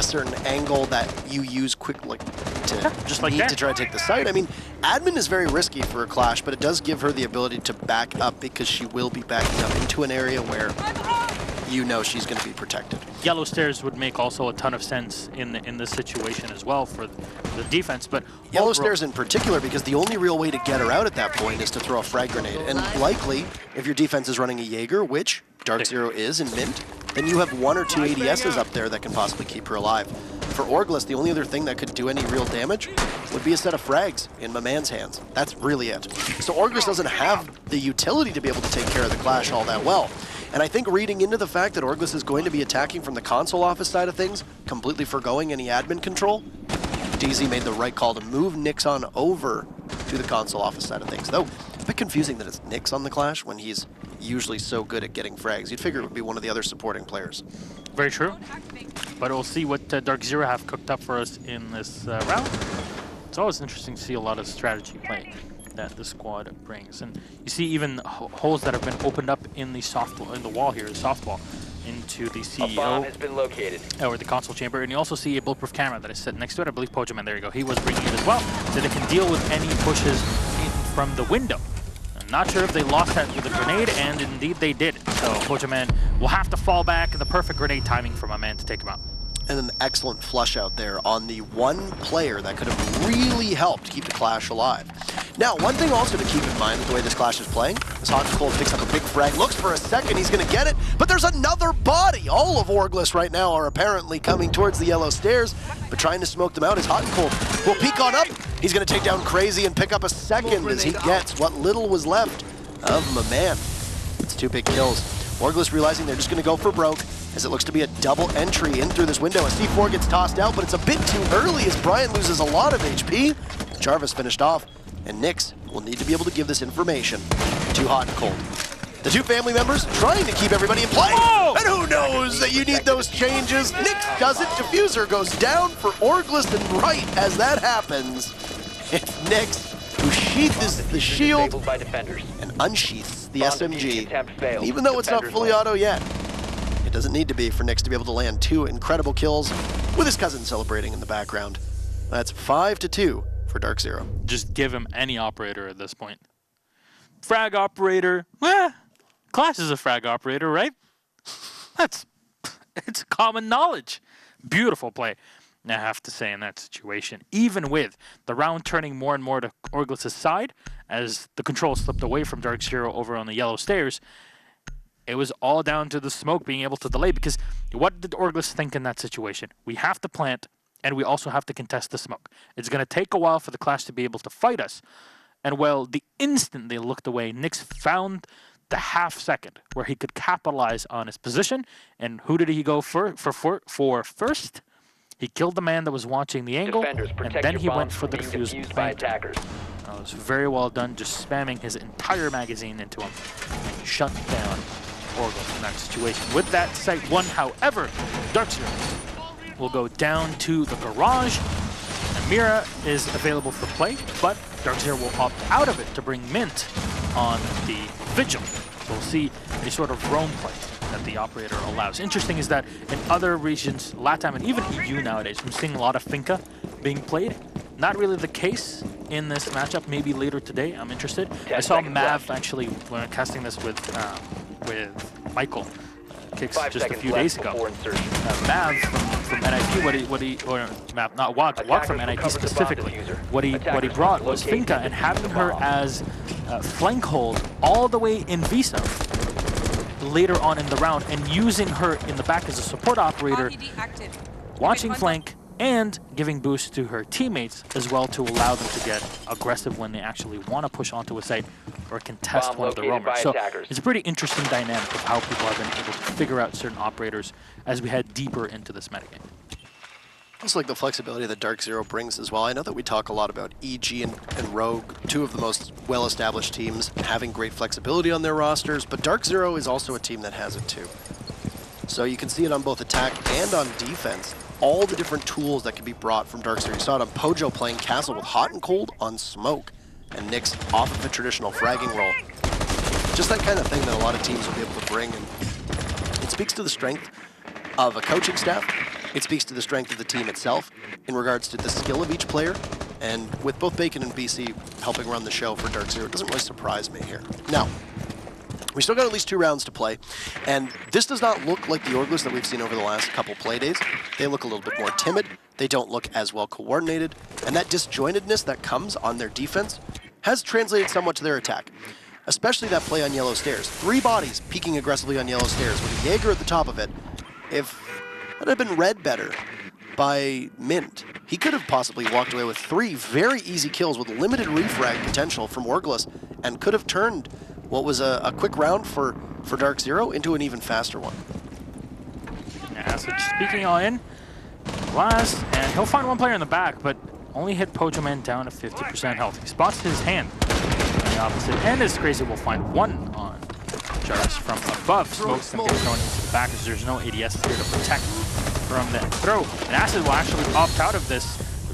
certain angle that you use quickly to just like to try to take the site. I mean, admin is very risky for a Clash, but it does give her the ability to back up because she will be backing up into an area where you know she's going to be protected. Yellow stairs would make also a ton of sense in this situation as well for the defense, but Yellow stairs in particular, because the only real way to get her out at that point is to throw a frag grenade. And likely, if your defense is running a Jaeger, which DarkZero is in Mint, then you have 1 or 2 ADSs up there that can possibly keep her alive. For OrgLess, the only other thing that could do any real damage would be a set of frags in my man's hands. That's really it. So OrgLess doesn't have the utility to be able to take care of the Clash all that well. And I think reading into the fact that OrgLess is going to be attacking from the console office side of things, completely foregoing any admin control, DZ made the right call to move Nyx on over to the console office side of things. Though, a bit confusing that it's Nyx on the Clash when he's usually so good at getting frags. You'd figure it would be one of the other supporting players. Very true. But we'll see what DarkZero have cooked up for us in this round. It's always interesting to see a lot of strategy play that the squad brings, and you see even holes that have been opened up in the wall here, the soft wall, into the CEO. A bomb has been located. Or the console chamber, and you also see a bulletproof camera that is set next to it. I believe Pojaman, there you go. He was bringing it as well, so they can deal with any pushes from the window. I'm not sure if they lost that with a grenade, and indeed they did. So Pojaman will have to fall back. The perfect grenade timing for my man to take him out. And an excellent flush out there on the one player that could have really helped keep the Clash alive. Now, one thing also to keep in mind with the way this Clash is playing, is Hot and Cold picks up a big frag, looks for a second, he's going to get it, but there's another body. All of OrgLess right now are apparently coming towards the yellow stairs, but trying to smoke them out is Hot and Cold. Will peek on up, he's going to take down Crazy and pick up a second as he gets what little was left of my man. It's 2 big kills. OrgLess realizing they're just going to go for broke, as it looks to be a double entry in through this window. A C4 gets tossed out, but it's a bit too early as Brian loses a lot of HP. Jarvis finished off, and Nyx will need to be able to give this information to Hot and Cold. The 2 family members trying to keep everybody in play. Whoa! And who knows that you need those changes? Nyx does it. Diffuser goes down for OrgLess, and right as that happens, it's Nyx who sheathes the shield By defenders. and unsheaths the Bomb defusing SMG, attempt failed. even though it's not Defenders fully win. auto yet. It doesn't need to be for Nyx to be able to land 2 incredible kills with his cousin celebrating in the background. That's 5-2 for DarkZero. Just give him any operator at this point. Frag operator. Clash is a frag operator, right? It's common knowledge. Beautiful play, I have to say, in that situation. Even with the round turning more and more to OrgLess' side, as the control slipped away from DarkZero over on the yellow stairs, it was all down to the smoke being able to delay, because what did OrgLess think in that situation? We have to plant, and we also have to contest the smoke. It's going to take a while for the Clash to be able to fight us. And well, the instant they looked away, Nyx found the half second where he could capitalize on his position. And who did he go for first? He killed the man that was watching the angle, Defenders, and protect then your he went bombs for the from being defused defused by plant. attackers. That was very well done, just spamming his entire magazine into him. Shut down OrgLess in that situation. With that site one, however, DarkZero will go down to the garage. And Mira is available for play, but DarkZero will opt out of it to bring Mint on the Vigil. So we'll see a sort of roam play that the operator allows. Interesting is that in other regions, LATAM and even EU nowadays, I'm seeing a lot of Finca being played. Not really the case in this matchup. Maybe later today, I'm interested. I saw Mav actually when casting this with Michael Kicks just a few days ago. Mav from NIP, Mav, not Wog from NIP specifically. What he brought was Finca and having her as flank hold all the way in Visa later on in the round, and using her in the back as a support operator, watching flank, and giving boost to her teammates as well to allow them to get aggressive when they actually want to push onto a site or contest one of the roamers. So it's a pretty interesting dynamic of how people have been able to figure out certain operators as we head deeper into this metagame. It's like the flexibility that DarkZero brings as well. I know that we talk a lot about EG and Rogue, two of the most well-established teams, having great flexibility on their rosters, but DarkZero is also a team that has it too. So you can see it on both attack and on defense. All the different tools that can be brought from DarkZero. You saw it on Pojo playing Castle with Hot and Cold on Smoke, and Nyx off of a traditional fragging roll. Just that kind of thing that a lot of teams will be able to bring, and it speaks to the strength of a coaching staff. It speaks to the strength of the team itself in regards to the skill of each player, and with both Bacon and BC helping run the show for DarkZero, it doesn't really surprise me here. Now, we still got at least 2 rounds to play, and this does not look like the OrgLess that we've seen over the last couple play days. They look a little bit more timid, they don't look as well coordinated, and that disjointedness that comes on their defense has translated somewhat to their attack. Especially that play on Yellow Stairs. 3 bodies peeking aggressively on Yellow Stairs with a Jaeger at the top of it. If that had been read better by Mint, he could have possibly walked away with 3 very easy kills with limited refrag potential from OrgLess, and could have turned what was a quick round for DarkZero into an even faster one. Yeah, so just speaking all in, last, and he'll find one player in the back, but only hit Pojo Man down to 50% health. He spots his hand on the opposite end, as Crazy will find one on Jarvis from above. Smoke's going to get thrown into the back because there's no ADS here to protect from that throw. And Acid will actually opt out of this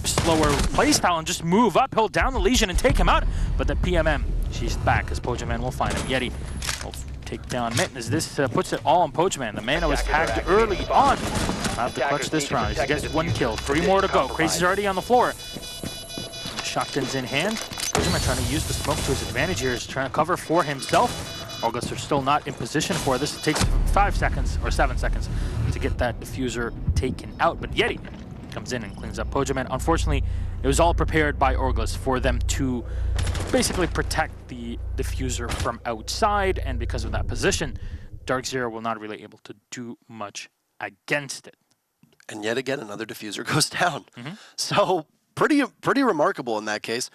slower playstyle and just move up, hold down the Legion and take him out. But the PMM, she's back as Pojo Man will find him. Yeti will take down Mitten as this puts it all on Pojo Man. The mana was tagged early on. I'll have to clutch this round. He gets 1 kill, 3 more to go. Crazy's already on the floor. And the shotgun's in hand. Pojo Man trying to use the smoke to his advantage here. He's trying to cover for himself. OrgLess are still not in position for this. It takes 5 seconds or 7 seconds to get that diffuser taken out. But Yeti comes in and cleans up Pojo Man. Unfortunately, it was all prepared by OrgLess for them to basically protect the diffuser from outside, and because of that position, DarkZero will not really able to do much against it. And yet again, another diffuser goes down. So pretty remarkable in that case.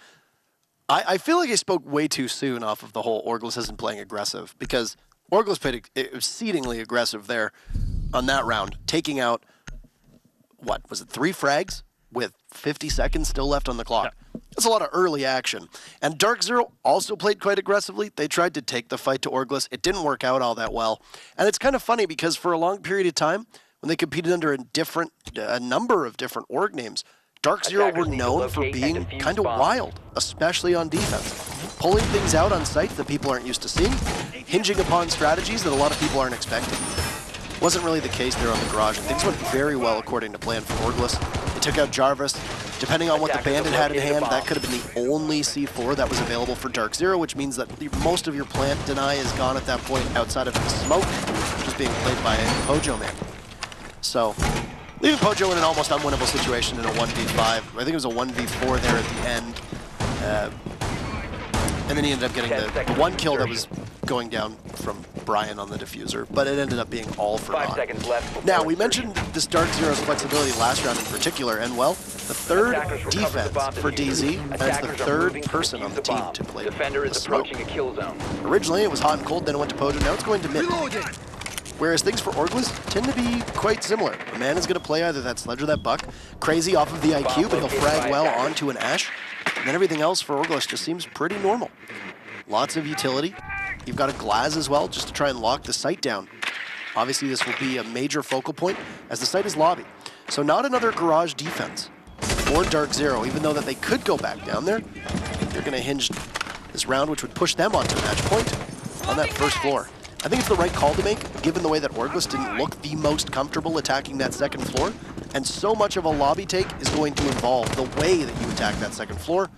I feel like I spoke way too soon off of the whole OrgLess isn't playing aggressive, because OrgLess played exceedingly aggressive there on that round, taking out, what, was it 3 frags with 50 seconds still left on the clock? Yeah. That's a lot of early action. And DarkZero also played quite aggressively. They tried to take the fight to OrgLess. It didn't work out all that well. And it's kind of funny because for a long period of time, when they competed under a number of different org names, DarkZero were known for being kind of wild, especially on defense. Pulling things out on sites that people aren't used to seeing, hinging upon strategies that a lot of people aren't expecting. Wasn't really the case there on the garage, and things went very well according to plan for OrgLess. They took out Jarvis. Depending on what the Bandit had in hand, that could have been the only C4 that was available for DarkZero, which means that most of your plant deny is gone at that point outside of the smoke, which is being played by Pojo Man. So, leaving Pojo in an almost unwinnable situation in a 1v5. I think it was a 1v4 there at the end. And then he ended up getting the 1 kill that was going down from Brian on the diffuser, but it ended up being all for naught. 5 seconds left. Now, we mentioned this DarkZero's flexibility last round in particular, and well, the 3rd defense for DZ, and it's the 3rd person on the team to play Defender is approaching a kill zone. Originally, it was Hot and Cold, then it went to Pojo, now it's going to Mid. Whereas things for OrgLess tend to be quite similar. A man is going to play either that Sledge or that Buck. Crazy off of the IQ, but he'll frag well onto an Ash. And then everything else for OrgLess just seems pretty normal. Lots of utility. You've got a Glaz as well, just to try and lock the site down. Obviously, this will be a major focal point as the site is lobby. So not another garage defense for DarkZero, even though that they could go back down there. They're going to hinge this round, which would push them onto the match point on that first floor. I think it's the right call to make, given the way that OrgLess didn't look the most comfortable attacking that second floor. And so much of a lobby take is going to involve the way that you attack that second floor,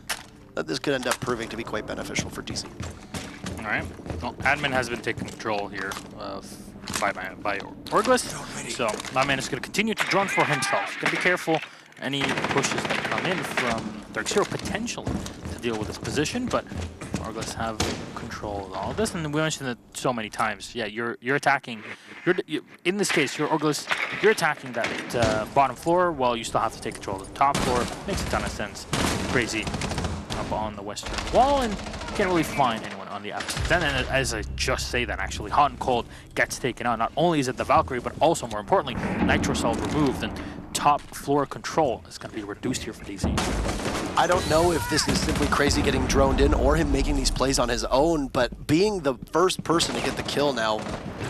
that this could end up proving to be quite beneficial for DC. All right. Well, admin has been taking control here by OrgLess. So my man is going to continue to drone for himself. He's going to be careful any pushes that come in from DarkZero potentially to deal with this position, but OrgLess have control of all of this, and we mentioned it so many times. Yeah, you're attacking. In this case, you're OrgLess. You're attacking that bottom floor while you still have to take control of the top floor. Makes a ton of sense. Crazy up on the western wall, and you can't really find anyone on the outside. Then, as I just say that, actually, Hot and Cold gets taken out. Not only is it the Valkyrie, but also more importantly, Nitro Cell removed, and top floor control is going to be reduced here for DC. I don't know if this is simply Crazy getting droned in or him making these plays on his own, but being the first person to get the kill now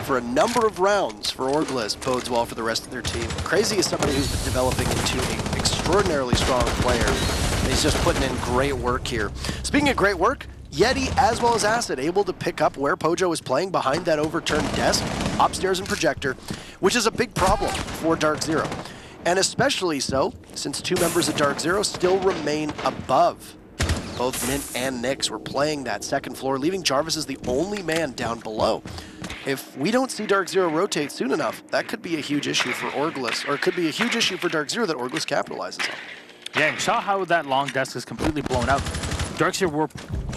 for a number of rounds for OrgLess bodes well for the rest of their team. Crazy is somebody who's been developing into an extraordinarily strong player, and he's just putting in great work here. Speaking of great work, Yeti as well as Acid able to pick up where Pojo is playing behind that overturned desk, upstairs in Projector, which is a big problem for DarkZero. And especially so, since two members of DarkZero still remain above. Both Mint and Nyx were playing that second floor, leaving Jarvis as the only man down below. If we don't see DarkZero rotate soon enough, that could be a huge issue for OrgLess, or it could be a huge issue for DarkZero that OrgLess capitalizes on. Yeah, and saw how that long desk is completely blown out. DarkZero were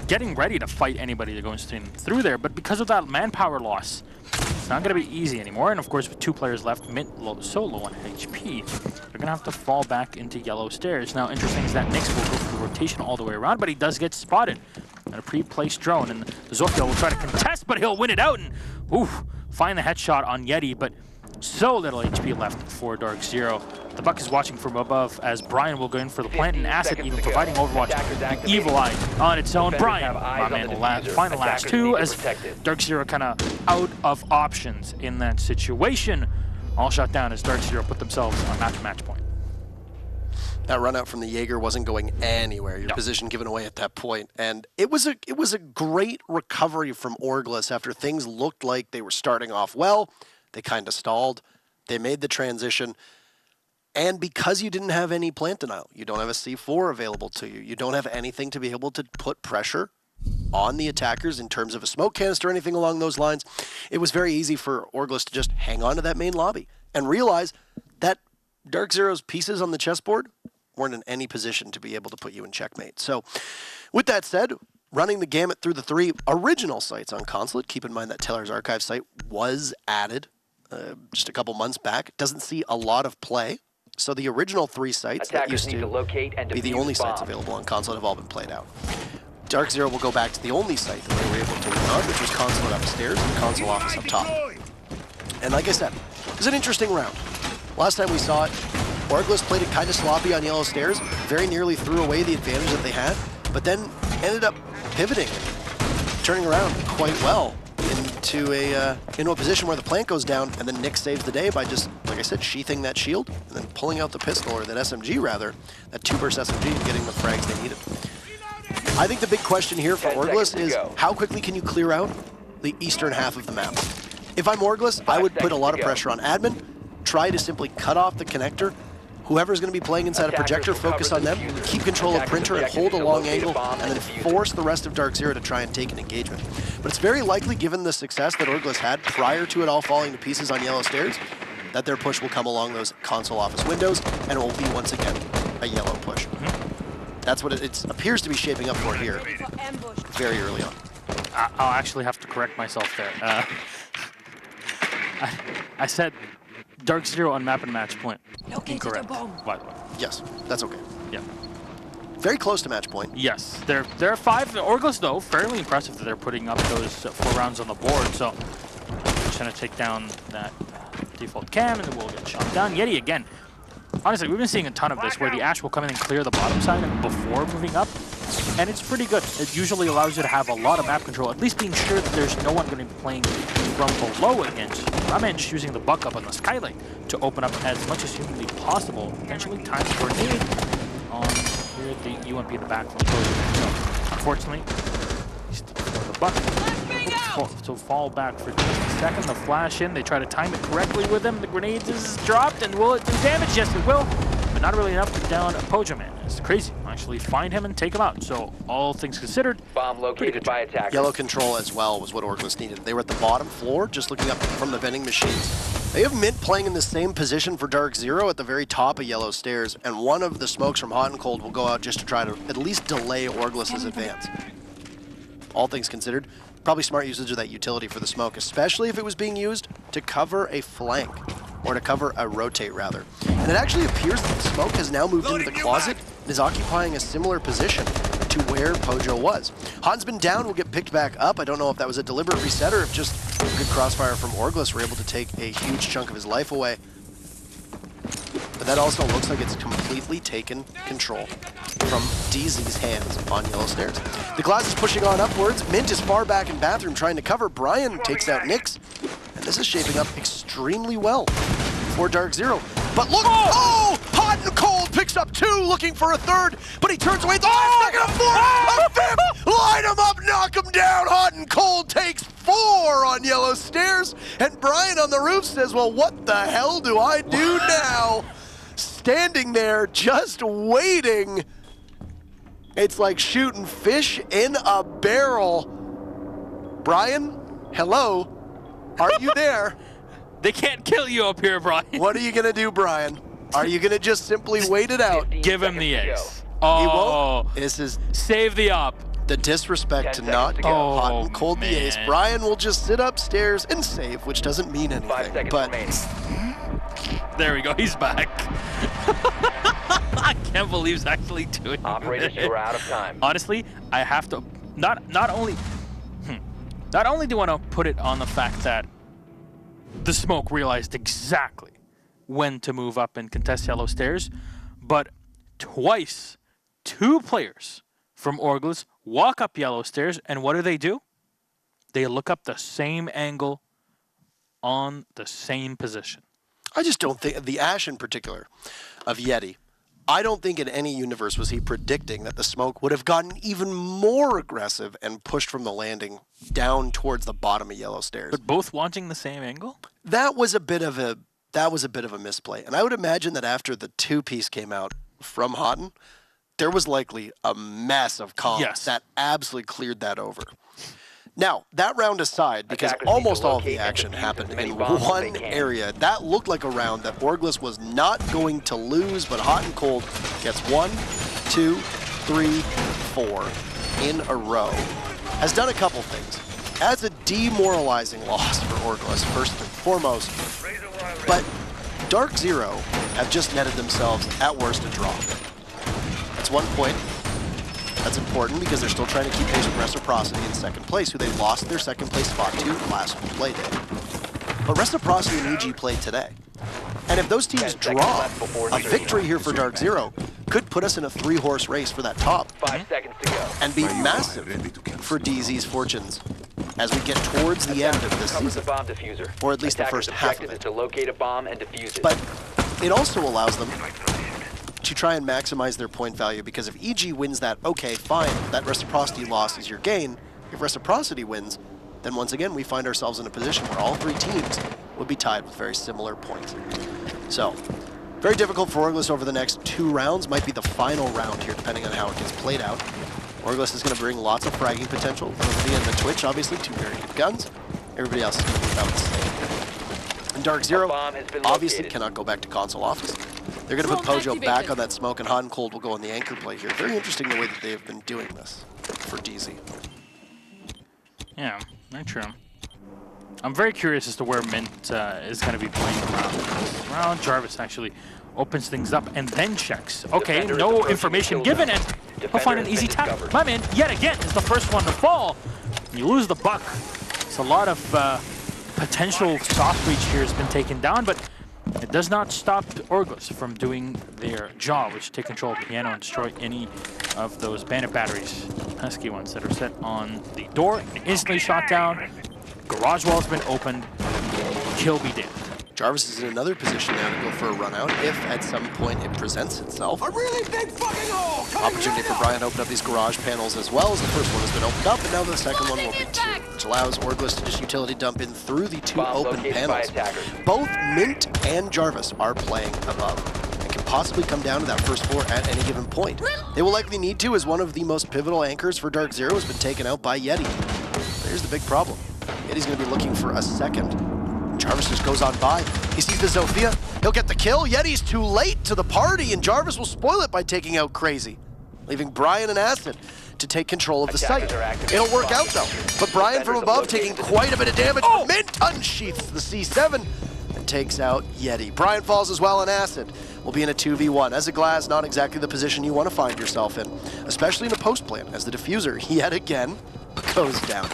getting ready to fight anybody that goes through there, but because of that manpower loss, it's not going to be easy anymore. And of course, with two players left, Mint so low on HP, they're going to have to fall back into yellow stairs. Now, interesting is that Nyx will go for the rotation all the way around, but he does get spotted on a pre-placed drone. And Zofio will try to contest, but he'll win it out and find the headshot on Yeti. But so little HP left for DarkZero. The Buck is watching from above as Brian will go in for the plant, and Acid even providing Overwatch. The Evil Eye on its own. Brian, my man, will find the last two as DarkZero kind of out of options in that situation. All shut down as DarkZero put themselves on match point. That run out from the Jaeger wasn't going anywhere. Your position given away at that point. And it was a great recovery from OrgLess after things looked like they were starting off well. They kind of stalled. They made the transition. And because you didn't have any plant denial, you don't have a C4 available to you, you don't have anything to be able to put pressure on the attackers in terms of a smoke canister or anything along those lines, it was very easy for OrgLess to just hang on to that main lobby and realize that DarkZero's pieces on the chessboard weren't in any position to be able to put you in checkmate. So with that said, running the gamut through the three original sites on Consulate, keep in mind that Taylor's Archive site was added just a couple months back. It doesn't see a lot of play. So the original three sites that used to be the only sites available on Consulate have all been played out. DarkZero will go back to the only site that they were able to win on, which was Consulate upstairs and Console Office up top. And like I said, it was an interesting round. Last time we saw it, OrgLess played it kind of sloppy on yellow stairs, very nearly threw away the advantage that they had, but then ended up pivoting, turning around quite well into a position where the plant goes down, and then Nyx saves the day by just, like I said, sheathing that shield and then pulling out the pistol, or that SMG rather, that 2-burst SMG, and getting the frags they needed. I think the big question here for OrgLess is how quickly can you clear out the eastern half of the map? If I'm OrgLess, I would put a lot of pressure on admin, try to simply cut off the connector. Whoever's going to be playing inside a Projector, focus on them, keep control of Printer and hold a long angle, and then force the rest of DarkZero to try and take an engagement. But it's very likely, given the success that OrgLess had prior to it all falling to pieces on yellow stairs, that their push will come along those Console Office windows, and it will be, once again, a yellow push. That's what it appears to be shaping up for here, very early on. I'll actually have to correct myself there. I said DarkZero on map and match point. Incorrect. By the way. Yes, that's okay. Yeah. Very close to match point. Yes, there are 5. OrgLess, though, fairly impressive that they're putting up those 4 rounds on the board. So just trying to take down that default cam, and then we'll get shot down. Yeti again. Honestly, we've been seeing a ton of this where the Ash will come in and clear the bottom side before moving up. and it's pretty good. It usually allows you to have a lot of map control, at least being sure that there's no one going to be playing from below against you. My man just using the buck up on the skylight to open up as much as humanly possible, potentially time for grenade on here at the UMP in the back from Consulate. So, unfortunately, he's the buck. So fall back for just a second. The flash in, they try to time it correctly with him. The grenades is dropped, and will it do damage? Yes, it will, but not really enough to down Pojaman. It's crazy. Actually find him and take him out. So all things considered, Bomb located by attackers. Yellow control as well was what OrgLess needed. They were at the bottom floor, just looking up from the vending machines. They have Mint playing in the same position for DarkZero at the very top of Yellow stairs, and one of the smokes from Hot and Cold will go out just to try to at least delay OrgLess's advance. All things considered, probably smart usage of that utility for the smoke, especially if it was being used to cover a flank, or to cover a rotate rather. And it actually appears that the smoke has now moved into the closet and is occupying a similar position to where Pojo was. Han's been down, will get picked back up. I don't know if that was a deliberate reset or if just a good crossfire from OrgLess were able to take a huge chunk of his life away. But that also looks like it's completely taken control from DZ's hands on Yellow stairs. The glass is pushing on upwards. Mint is far back in bathroom trying to cover. Brian takes out Nyx. And this is shaping up extremely well for DarkZero. But look, oh! Hot and Cold picks up 2, looking for a 3rd, but he turns away. Oh, second, a 4th, a 5th! Line him up, knock him down. Hot and Cold takes 4 on Yellow stairs. And Brian on the roof says, well, what the hell do I do now? Standing there, just waiting. It's like shooting fish in a barrel. Brian, hello? Are you there? They can't kill you up here, Brian. What are you going to do, Brian? Are you going to just simply wait it out? Give him the ace. He won't. This is save the op. the disrespect to not give Hot and Cold the ace. Brian will just sit upstairs and save, which doesn't mean anything. 5 seconds but remaining. There we go. He's back. I can't believe he's actually doing Operators, it. you're out of time. Honestly, I have to not only do I want to put it on the fact that the smoke realized exactly when to move up and contest Yellow stairs, but twice, 2 players from OrgLess walk up Yellow stairs, and what do? They look up the same angle on the same position. I just don't think, the Ash in particular, of Yeti, I don't think in any universe was he predicting that the smoke would have gotten even more aggressive and pushed from the landing down towards the bottom of Yellow stairs. But both watching the same angle? That was a bit of a misplay. And I would imagine that after the 2-piece came out from Houghton, there was likely a mess of comms that absolutely cleared that over. Now, that round aside, because almost all of the action happened in one area, that looked like a round that OrgLess was not going to lose, but Hot and Cold gets 1, 2, 3, 4 in a row. Has done a couple things. As a demoralizing loss for OrgLess, first and foremost, but DarkZero have just netted themselves, at worst, a draw. That's 1 point. That's important because they're still trying to keep pace with Reciprocity in second place, who they lost their second place spot to last play day. But Reciprocity and EG played today. And if those teams draw, a victory here for DarkZero could put us in a 3-horse race for that top. 5 seconds to go. And be massive for DZ's fortunes as we get towards the end of this season. The bomb diffuser. Or at least the first half of Is it. to locate a bomb and defuse it. But it also allows them to try and maximize their point value, because if EG wins that, okay, fine, that Reciprocity loss is your gain. If Reciprocity wins, then once again we find ourselves in a position where all 3 teams would be tied with very similar points. So, very difficult for OrgLess over the next 2 rounds. Might be the final round here, depending on how it gets played out. OrgLess is going to bring lots of fragging potential. Nobody and the Twitch, obviously, 2 very good guns. Everybody else is going to be about the same. And DarkZero obviously cannot go back to console office. They're going to put Pojo back on that smoke, and Hot and Cold will go on the anchor play here. Very interesting the way that they have been doing this for DZ. Yeah, very true. I'm very curious as to where Mint is going to be playing around this round. Jarvis actually opens things up and then checks. Okay, no information given, and he'll find an easy tap. My man, yet again, is the first one to fall. You lose the buck. It's a lot of potential soft reach here has been taken down, but It does not stop OrgLess from doing their job, which is take control of piano and destroy any of those bandit batteries, pesky ones that are set on the door. Instantly shot down. Garage wall has been opened. Kill be damned. Jarvis is in another position now to go for a run out if at some point it presents itself. A really big fucking hole! Opportunity for Brian to open up these garage panels as well, as the first one has been opened up, and now the second one will be too, which allows OrgLess to just utility dump in through the 2 Bomb open located by panels. attackers. Both Mint and Jarvis are playing above and can possibly come down to that first floor at any given point. They will likely need to, as one of the most pivotal anchors for DarkZero has been taken out by Yeti. But here's the big problem. Yeti's going to be looking for a second. Jarvis just goes on by. He sees the Zofia. He'll get the kill. Yeti's too late to the party, and Jarvis will spoil it by taking out Crazy, leaving Brian and Acid to take control of the site. It'll work out, though. But Brian from above taking quite a bit of damage. Mint unsheaths the C7 and takes out Yeti. Brian falls as well, and Acid will be in a 2v1. As a glass, not exactly the position you want to find yourself in, especially in a post plan, as the diffuser yet again goes down.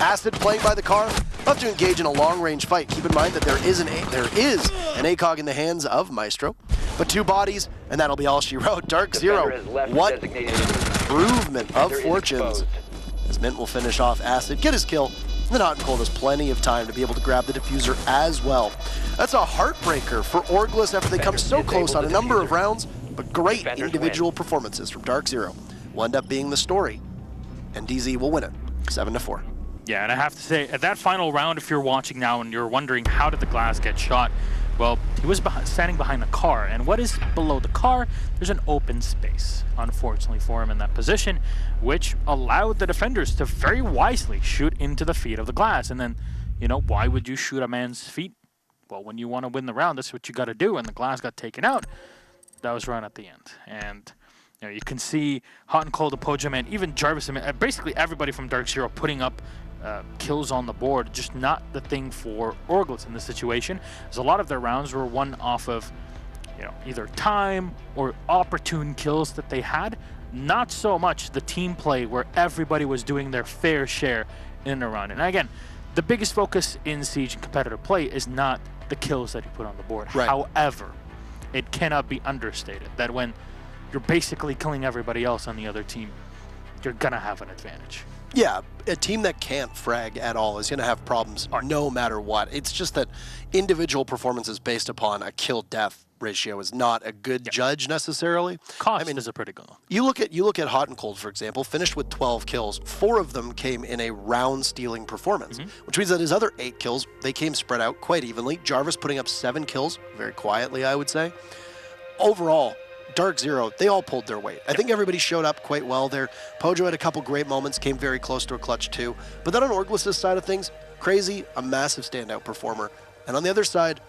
Acid playing by the car, left to engage in a long-range fight. Keep in mind that there is an ACOG in the hands of Maestro, but 2 bodies, and that'll be all she wrote. DarkZero, what improvement of fortunes, as Mint will finish off Acid, get his kill, then Hot and Cold has plenty of time to be able to grab the diffuser as well. That's a heartbreaker for OrgLess after they come so close on a number of rounds, but great individual performances from DarkZero will end up being the story, and DZ will win it 7-4. Yeah, and I have to say, at that final round, if you're watching now and you're wondering how did the glass get shot, well, he was standing behind the car, and what is below the car? There's an open space, unfortunately for him in that position, which allowed the defenders to very wisely shoot into the feet of the glass. And then, you know, why would you shoot a man's feet? Well, when you want to win the round, that's what you got to do, and the glass got taken out. That was right at the end. And you know, you can see Hot and Cold, Apogem, and even Jarvis, and basically everybody from DarkZero putting up kills on the board, just not the thing for OrgLess in this situation, as a lot of their rounds were won off of, you know, either time or opportune kills that they had, not so much the team play where everybody was doing their fair share in a round. And again, the biggest focus in Siege and competitive play is not the kills that you put on the board. Right. However, it cannot be understated that when you're basically killing everybody else on the other team, you're gonna have an advantage. Yeah, a team that can't frag at all is going to have problems no matter what. It's just that individual performances based upon a kill-death ratio is not a good judge necessarily. Cost is a pretty good one. You look at Hot and Cold, for example, finished with 12 kills. 4 of them came in a round-stealing performance, which means that his other 8 kills, they came spread out quite evenly. Jarvis putting up 7 kills, very quietly, I would say. Overall, DarkZero, they all pulled their weight. I think everybody showed up quite well there. Pojo had a couple great moments, came very close to a clutch too. But then on OrgLess' side of things, Crazy, a massive standout performer. And on the other side,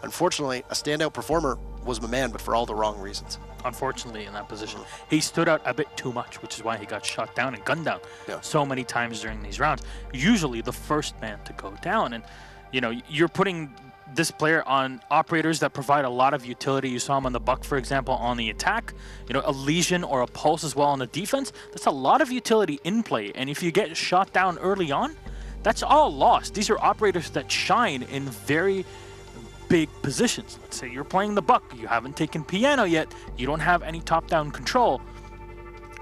unfortunately, a standout performer was my man, but for all the wrong reasons. Unfortunately, in that position, he stood out a bit too much, which is why he got shot down and gunned down so many times during these rounds. Usually the first man to go down. And, you know, you're putting this player on operators that provide a lot of utility. You saw him on the Buck, for example, on the attack. You know, a Legion or a Pulse as well on the defense. That's a lot of utility in play. And if you get shot down early on, that's all lost. These are operators that shine in very big positions. Let's say you're playing the Buck. You haven't taken piano yet. You don't have any top-down control.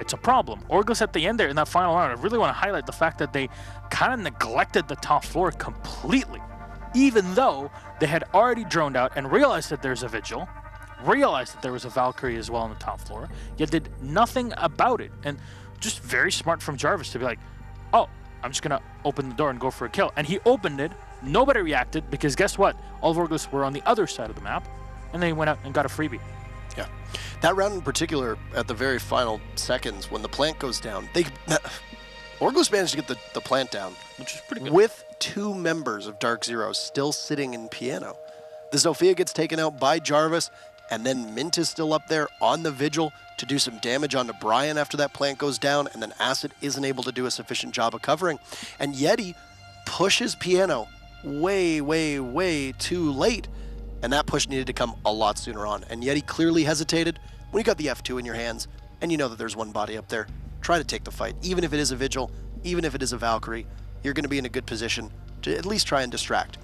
It's a problem. OrgLess at the end there in that final round, I really want to highlight the fact that they kind of neglected the top floor completely. Even though they had already droned out and realized that there's a Vigil, realized that there was a Valkyrie as well on the top floor, yet did nothing about it. And just very smart from Jarvis to be like, oh, I'm just going to open the door and go for a kill. And he opened it. Nobody reacted because guess what? All of OrgLess were on the other side of the map, and then he went out and got a freebie. Yeah. That round in particular, at the very final seconds, when the plant goes down, OrgLess managed to get the plant down, which is pretty good, with 2 members of DarkZero still sitting in piano. The Zofia gets taken out by Jarvis, and then Mint is still up there on the Vigil to do some damage onto Brian after that plant goes down, and then Acid isn't able to do a sufficient job of covering. And Yeti pushes piano way, way, way too late, and that push needed to come a lot sooner on. And Yeti clearly hesitated. When you got the F2 in your hands, and you know that there's one body up there, try to take the fight. Even if it is a Vigil, even if it is a Valkyrie, you're going to be in a good position to at least try and distract.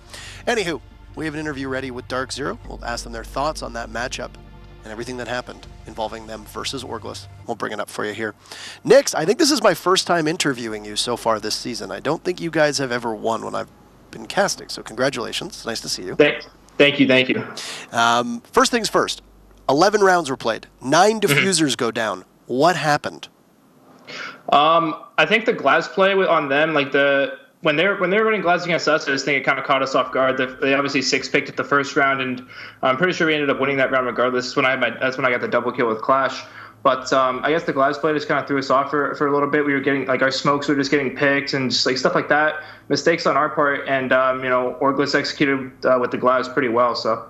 Anywho, we have an interview ready with DarkZero. We'll ask them their thoughts on that matchup and everything that happened involving them versus OrgLess. We'll bring it up for you here. Nix, I think this is my first time interviewing you so far this season. I don't think you guys have ever won when I've been casting, so congratulations. Nice to see you. Thank you. First things first, 11 rounds were played. 9 diffusers go down. What happened? I think the glass play on them, like when they were running glass against us, I just think it kind of caught us off guard. They obviously 6-picked at the first round, and I'm pretty sure we ended up winning that round regardless. That's when I got the double kill with Clash. But I guess the glass play just kind of threw us off for a little bit. We were getting, like, our smokes were just getting picked and just like stuff like that. Mistakes on our part, and OrgLess executed with the glass pretty well. So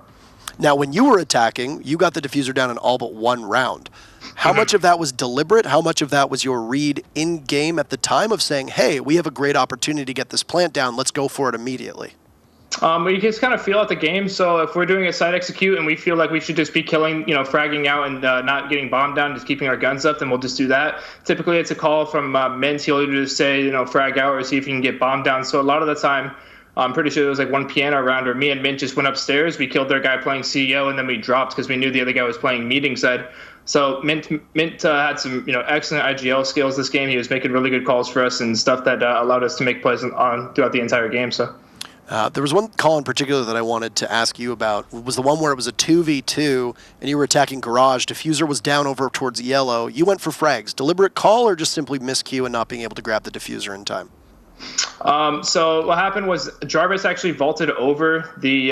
now, when you were attacking, you got the diffuser down in all but 1 round. How much of that was deliberate? How much of that was your read in-game at the time of saying, hey, we have a great opportunity to get this plant down, let's go for it immediately? We just kind of feel out the game. So if we're doing a side execute and we feel like we should just be killing, fragging out and not getting bombed down, just keeping our guns up, then we'll just do that. Typically, it's a call from Mint. He'll either just say, frag out or see if you can get bombed down. So a lot of the time, I'm pretty sure it was like one piano round where me and Mint just went upstairs. We killed their guy playing CEO, and then we dropped because we knew the other guy was playing meeting side. So Mint had some excellent IGL skills this game. He was making really good calls for us and stuff that allowed us to make plays throughout the entire game. So there was one call in particular that I wanted to ask you about. It was the one where it was a 2v2 and you were attacking garage. Diffuser was down over towards yellow. You went for frags. Deliberate call or just simply miscue and not being able to grab the diffuser in time? So what happened was Jarvis actually vaulted over the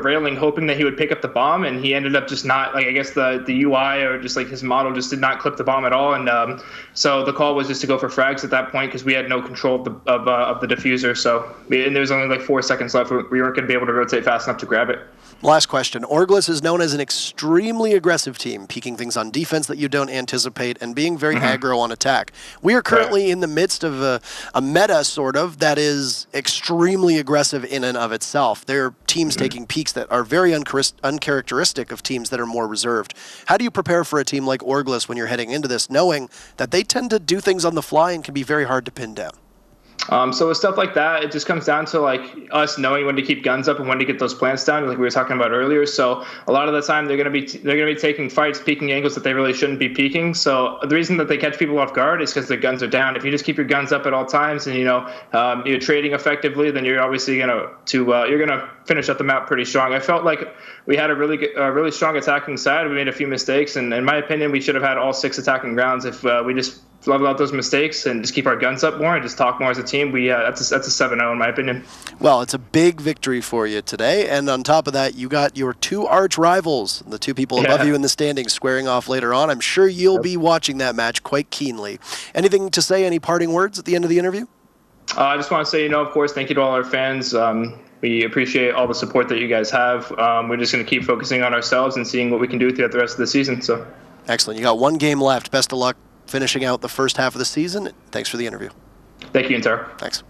railing, hoping that he would pick up the bomb, and he ended up just not, like, I guess the UI or just like his model just did not clip the bomb at all, and so the call was just to go for frags at that point because we had no control of the diffuser. So and there was only like 4 seconds left. We weren't going to be able to rotate fast enough to grab it. Last question. OrgLess is known as an extremely aggressive team, peeking things on defense that you don't anticipate and being very aggro on attack. We are currently in the midst of a meta, sort of, that is extremely aggressive in and of itself. There are teams taking peaks that are very uncharacteristic of teams that are more reserved. How do you prepare for a team like OrgLess when you're heading into this, knowing that they tend to do things on the fly and can be very hard to pin down? So with stuff like that, it just comes down to like us knowing when to keep guns up and when to get those plants down, like we were talking about earlier. So a lot of the time they're gonna be taking fights, peeking angles that they really shouldn't be peeking. So the reason that they catch people off guard is because their guns are down. If you just keep your guns up at all times and you're trading effectively, then you're obviously gonna finish up the map pretty strong. I felt like we had a really strong attacking side. We made a few mistakes, and in my opinion, we should have had all 6 attacking rounds if we just level out those mistakes and just keep our guns up more and just talk more as a team. That's a 7-0 in my opinion. Well, it's a big victory for you today, and on top of that, you got your 2 arch rivals, the 2 people above you in the standings, squaring off later on. I'm sure you'll be watching that match quite keenly. Anything to say? Any parting words at the end of the interview? I just want to say, of course, thank you to all our fans. We appreciate all the support that you guys have. We're just going to keep focusing on ourselves and seeing what we can do throughout the rest of the season. So, excellent. You got 1 game left. Best of luck finishing out the first half of the season. Thanks for the interview. Thank you, Intaro. Thanks.